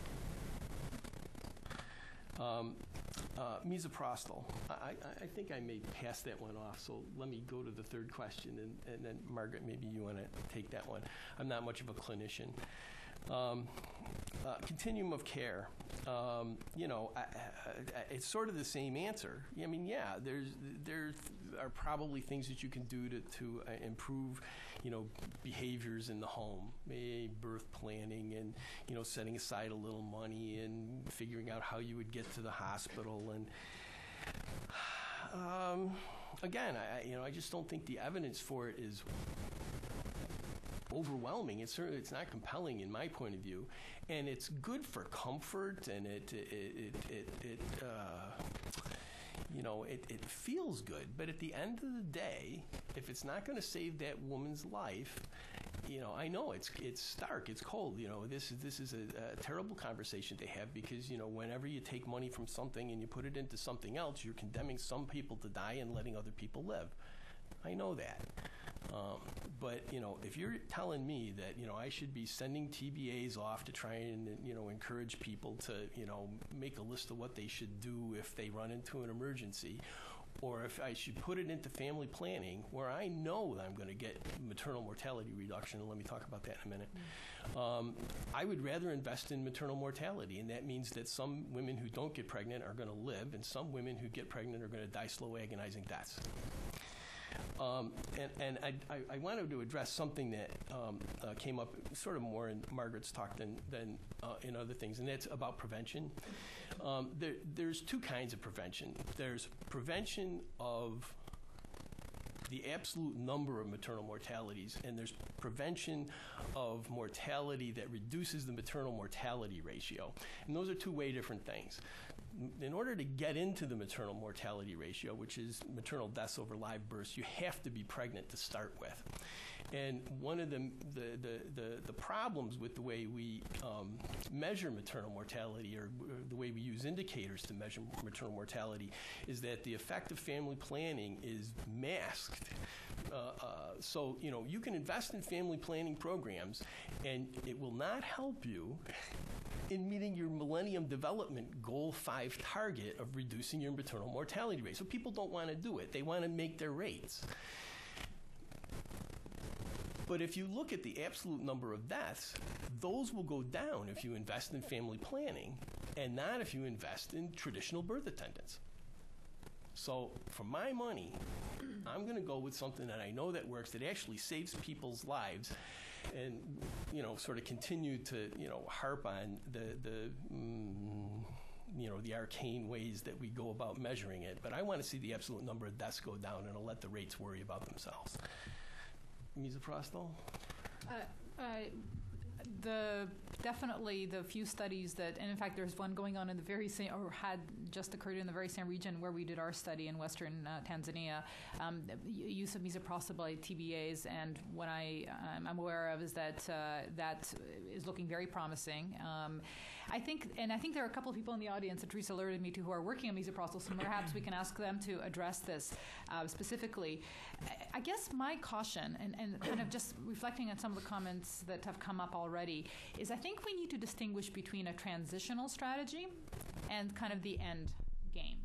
Misoprostol. I think I may pass that one off, so let me go to the third question, and then, Margaret, maybe you want to take that one. I'm not much of a clinician. Continuum of care. It's sort of the same answer. I mean, yeah, there are probably things that you can do to improve, behaviors in the home, maybe birth planning and, setting aside a little money and figuring out how you would get to the hospital. And Again, I just don't think the evidence for it is overwhelming. It's not compelling in my point of view, and it's good for comfort, and it feels good. But at the end of the day, if it's not going to save that woman's life, I know it's stark, it's cold. This is a terrible conversation to have, because whenever you take money from something and you put it into something else, you're condemning some people to die and letting other people live. I know that. But if you're telling me that I should be sending TBAs off to try and encourage people to make a list of what they should do if they run into an emergency, or if I should put it into family planning where I know that I'm going to get maternal mortality reduction, and let me talk about that in a minute, I would rather invest in maternal mortality, and that means that some women who don't get pregnant are going to live, and some women who get pregnant are going to die slow, agonizing deaths. And I wanted to address something that came up sort of more in Margaret's talk than in other things, and that's about prevention. There's two kinds of prevention. There's prevention of the absolute number of maternal mortalities, and there's prevention of mortality that reduces the maternal mortality ratio. And those are two way different things. In order to get into the maternal mortality ratio, which is maternal deaths over live births, you have to be pregnant to start with. And one of the problems with the way we measure maternal mortality, or the way we use indicators to measure maternal mortality, is that the effect of family planning is masked. So you can invest in family planning programs, and it will not help you in meeting your Millennium Development Goal 5 target of reducing your maternal mortality rate. So people don't want to do it. They want to make their rates. But if you look at the absolute number of deaths, those will go down if you invest in family planning, and not if you invest in traditional birth attendants. So for my money, I'm going to go with something that I know that works, that actually saves people's lives, and sort of continue to harp on the arcane ways that we go about measuring it. But I want to see the absolute number of deaths go down, and I'll let the rates worry about themselves. Misoprostol? Definitely the few studies that, and in fact there's one going on in the very same, or had just occurred in the very same region where we did our study in western Tanzania, use of misoprostol by TBAs, and what I'm aware of is that that is looking very promising. I think there are a couple of people in the audience that Teresa alerted me to who are working on misoprostol, so perhaps we can ask them to address this specifically. I guess my caution, and kind of just reflecting on some of the comments that have come up already, is I think we need to distinguish between a transitional strategy and kind of the end game,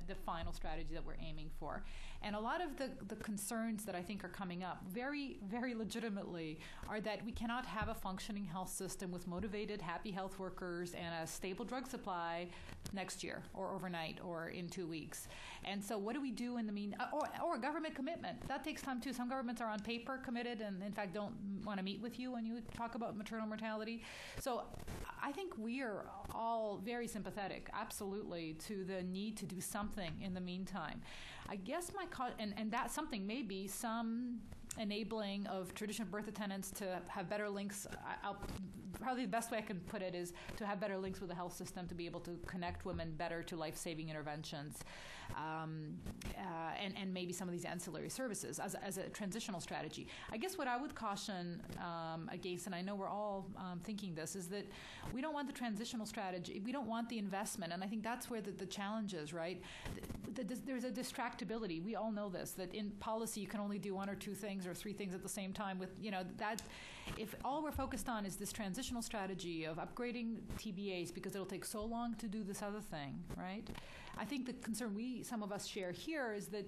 the final strategy that we're aiming for. And a lot of the concerns that I think are coming up very, very legitimately are that we cannot have a functioning health system with motivated, happy health workers and a stable drug supply next year or overnight or in 2 weeks. And so what do we do in the or government commitment? That takes time too. Some governments are on paper committed and in fact don't want to meet with you when you talk about maternal mortality. So I think we are all very sympathetic, absolutely, to the need to do something in the meantime. I guess and that something may be some enabling of traditional birth attendants to have better links. Probably the best way I can put it is to have better links with the health system to be able to connect women better to life-saving interventions, and maybe some of these ancillary services as a transitional strategy. I guess what I would caution against, and I know we're all thinking this, is that we don't want the transitional strategy. We don't want the investment, and I think that's where the challenge is, right? There's a distractibility. We all know this, that in policy you can only do one or two things or three things at the same time. With that, if all we're focused on is this transitional strategy of upgrading TBAs because it'll take so long to do this other thing, right? I think the concern some of us share here is that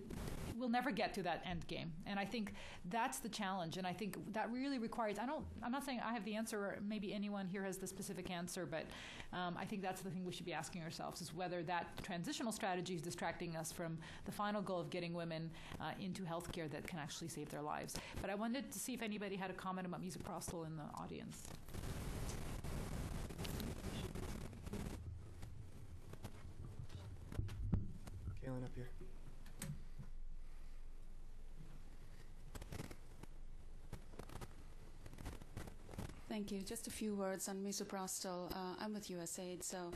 we'll never get to that end game, and I think that's the challenge. And I think that really requires. I'm not saying I have the answer, or maybe anyone here has the specific answer, but I think that's the thing we should be asking ourselves: is whether that transitional strategy is distracting us from the final goal of getting women into healthcare that can actually save their lives. But I wanted to see if anybody had a comment about misoprostol in the audience. Kaylin, up here. Thank you. Just a few words on misoprostol. I'm with USAID, so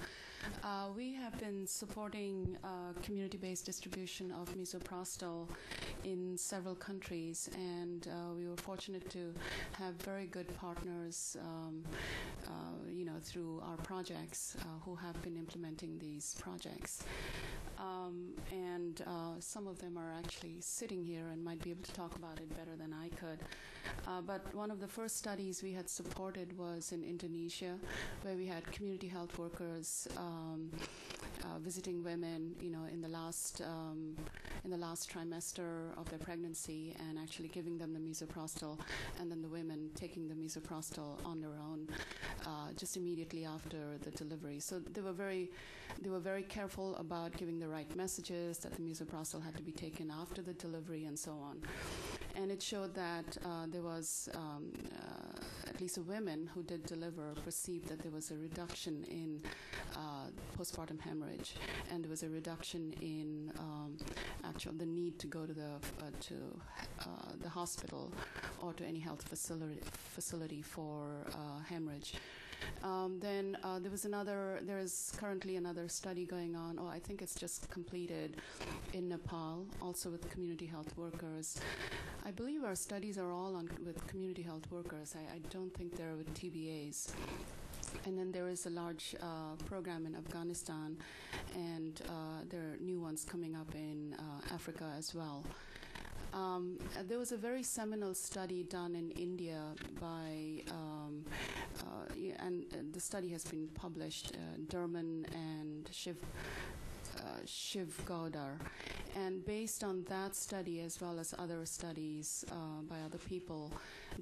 we have been supporting community-based distribution of misoprostol in several countries, and we were fortunate to have very good partners, through our projects who have been implementing these projects. And some of them are actually sitting here and might be able to talk about it better than I could. But one of the first studies we had supported was in Indonesia, where we had community health workers visiting women, in the last trimester of their pregnancy, and actually giving them the misoprostol, and then the women taking the misoprostol on their own just immediately after the delivery. So they were very careful about giving the right messages, that the misoprostol had to be taken after the delivery and so on. And it showed that there was, at least the women who did deliver perceived that there was a reduction in postpartum hemorrhage, and there was a reduction in the need to go to the hospital or to any health facility for hemorrhage. Then there is currently another study going on, I think it's just completed, in Nepal, also with community health workers. I believe our studies are all with community health workers. I don't think they're with TBAs. And then there is a large program in Afghanistan, and there are new ones coming up in Africa as well. There was a very seminal study done in India by, and the study has been published, Durman and Shiv Gaudar. And based on that study, as well as other studies by other people,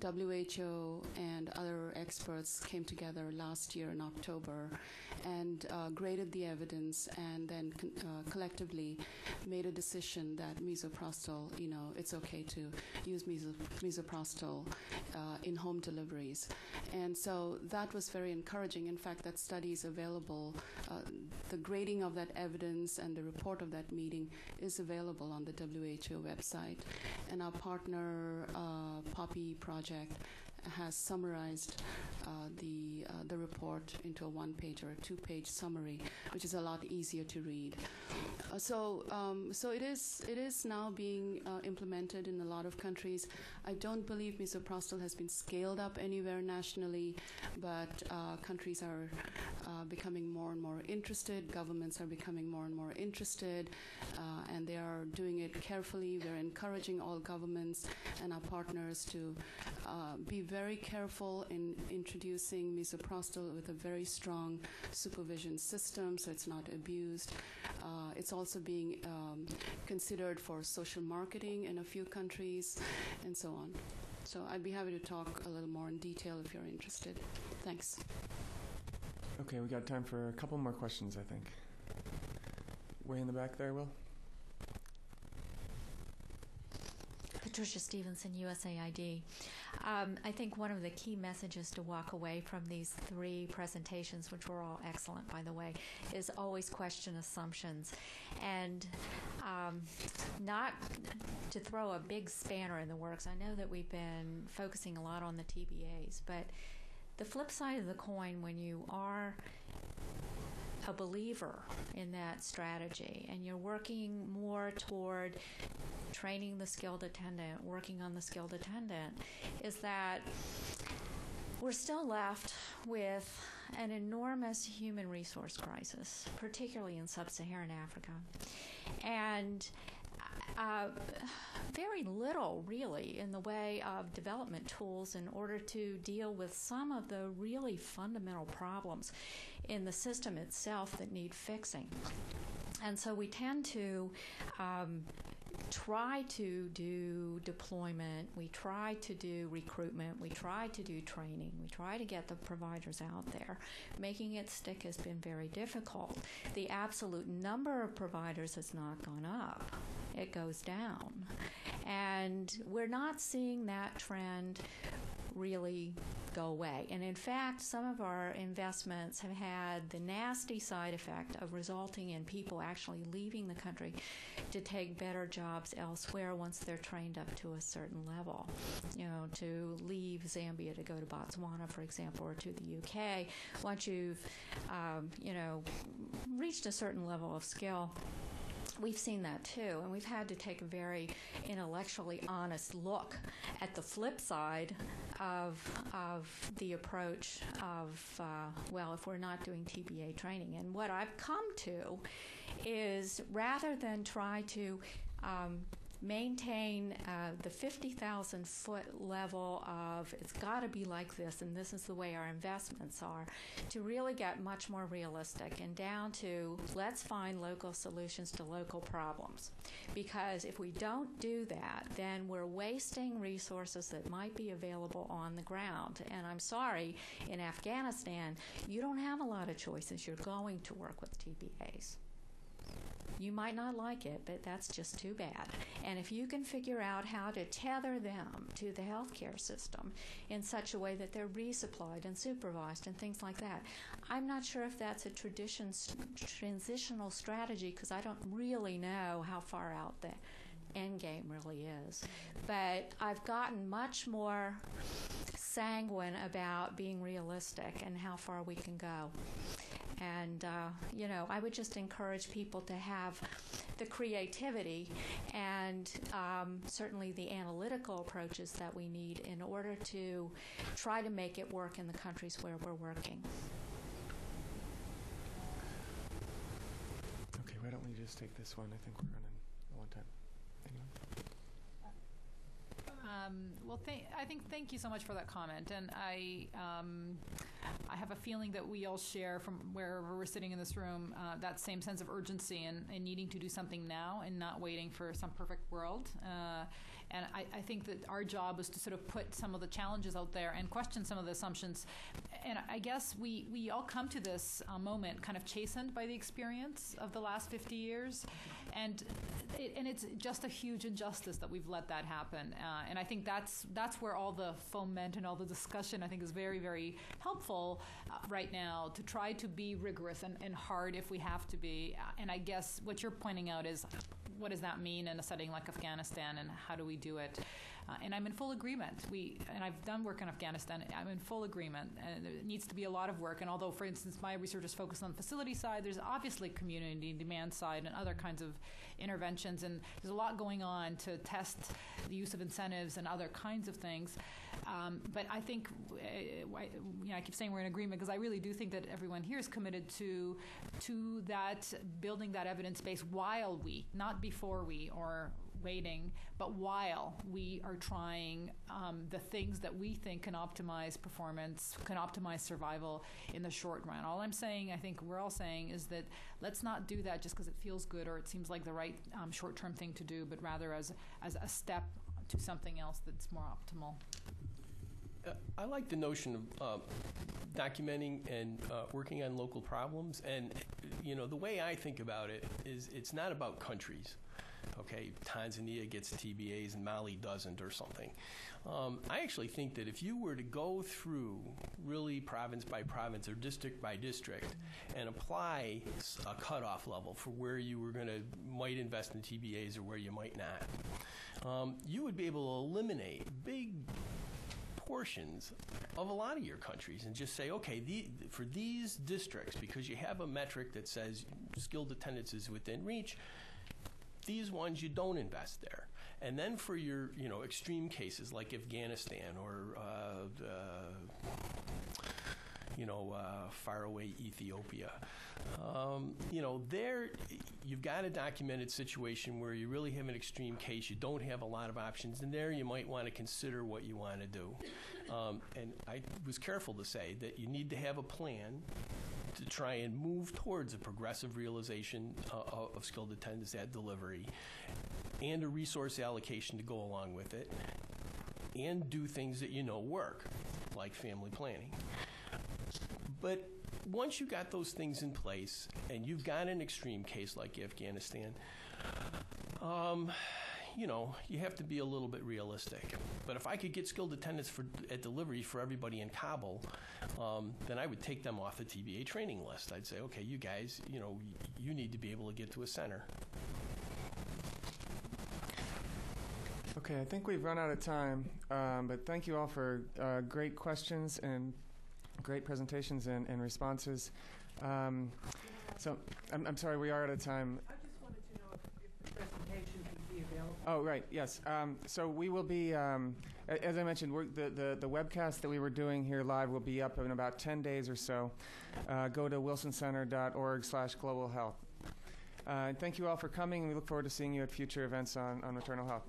WHO and other experts came together last year in October and graded the evidence, and then collectively made a decision that misoprostol, it's okay to use misoprostol in home deliveries. And so that was very encouraging. In fact, that study is available. The grading of that evidence and the report of that meeting is available on the WHO website. And our partner, Poppy Project, has summarized the report into a one-page or a two-page summary, which is a lot easier to read. So it is now being implemented in a lot of countries. I don't believe misoprostol has been scaled up anywhere nationally, but countries are becoming more and more interested. Governments are becoming more and more interested, and they are doing it carefully. We're encouraging all governments and our partners to be very careful in introducing misoprostol with a very strong supervision system so it's not abused. It's also being considered for social marketing in a few countries, and so on. So I'd be happy to talk a little more in detail if you're interested. Thanks. Okay, we got time for a couple more questions, I think. Way in the back there, Will. Patricia Stevenson, USAID. I think one of the key messages to walk away from these three presentations, which were all excellent, by the way, is always question assumptions. And not to throw a big spanner in the works, I know that we've been focusing a lot on the TBAs, but the flip side of the coin, when you are a believer in that strategy and you're working more toward training the skilled attendant, working on the skilled attendant, is that we're still left with an enormous human resource crisis, particularly in sub-Saharan Africa. And very little, really, in the way of development tools in order to deal with some of the really fundamental problems in the system itself that need fixing. And so we tend to try to do deployment, we try to do recruitment, we try to do training, we try to get the providers out there. Making it stick has been very difficult. The absolute number of providers has not gone up. It goes down. And we're not seeing that trend really go away. And in fact, some of our investments have had the nasty side effect of resulting in people actually leaving the country to take better jobs elsewhere once they're trained up to a certain level. You know, to leave Zambia to go to Botswana, for example, or to the UK. Once you've, reached a certain level of skill, we've seen that too, and we've had to take a very intellectually honest look at the flip side of the approach of, if we're not doing TBA training. And what I've come to is, rather than try to maintain the 50,000-foot level of it's got to be like this and this is the way our investments are, to really get much more realistic and down to let's find local solutions to local problems. Because if we don't do that, then we're wasting resources that might be available on the ground. And I'm sorry, in Afghanistan, you don't have a lot of choices. You're going to work with TBAs. You might not like it, but that's just too bad. And if you can figure out how to tether them to the healthcare system in such a way that they're resupplied and supervised and things like that, I'm not sure if that's a transitional strategy, because I don't really know how far out the end game really is. But I've gotten much more sanguine about being realistic and how far we can go. And, I would just encourage people to have the creativity and certainly the analytical approaches that we need in order to try to make it work in the countries where we're working. Okay, why don't we just take this one? I think we're running low on time. Anyone? Thank you so much for that comment. And I have a feeling that we all share, from wherever we're sitting in this room, that same sense of urgency and needing to do something now and not waiting for some perfect world. And I think that our job is to sort of put some of the challenges out there and question some of the assumptions. And I guess we all come to this moment kind of chastened by the experience of the last 50 years. And it's just a huge injustice that we've let that happen. And I think that's where all the foment and all the discussion, I think, is very, very helpful right now, to try to be rigorous and hard if we have to be. And I guess what you're pointing out is, what does that mean in a setting like Afghanistan, and how do we do it? And I'm in full agreement. And I've done work in Afghanistan. I'm in full agreement. And it needs to be a lot of work. And although, for instance, my research is focused on the facility side, there's obviously community demand side and other kinds of interventions. And there's a lot going on to test the use of incentives and other kinds of things. But I think, I keep saying we're in agreement, because I really do think that everyone here is committed to that, building that evidence base while we, not before we or waiting, but while we are trying the things that we think can optimize performance, can optimize survival in the short run. All I'm saying, I think we're all saying, is that let's not do that just because it feels good or it seems like the right short-term thing to do, but rather as a step to something else that's more optimal. I like the notion of documenting and working on local problems. And, the way I think about it is, it's not about countries. Okay, Tanzania gets TBAs and Mali doesn't, or something. I actually think that if you were to go through really province by province or district by district and apply a cutoff level for where you were might invest in TBAs or where you might not, you would be able to eliminate big portions of a lot of your countries and just say, okay, for these districts, because you have a metric that says skilled attendance is within reach, these ones you don't invest there. And then for your extreme cases like Afghanistan or faraway Ethiopia, there you've got a documented situation where you really have an extreme case, you don't have a lot of options, and there you might want to consider what you want to do. And I was careful to say that you need to have a plan to try and move towards a progressive realization of skilled attendance at delivery, and a resource allocation to go along with it, and do things that work, like family planning. But once you've got those things in place, and you've got an extreme case like Afghanistan, you have to be a little bit realistic. But if I could get skilled attendants at delivery for everybody in Kabul, then I would take them off the TBA training list. I'd say, okay, you guys, you need to be able to get to a center. Okay, I think we've run out of time, but thank you all for great questions and great presentations and responses. So I'm sorry, we are out of time. I just wanted to know if the presentation could be available. Oh, right, yes. So we will be, as I mentioned, the webcast that we were doing here live will be up in about 10 days or so. Go to wilsoncenter.org/globalhealth. Thank you all for coming, and we look forward to seeing you at future events on maternal health.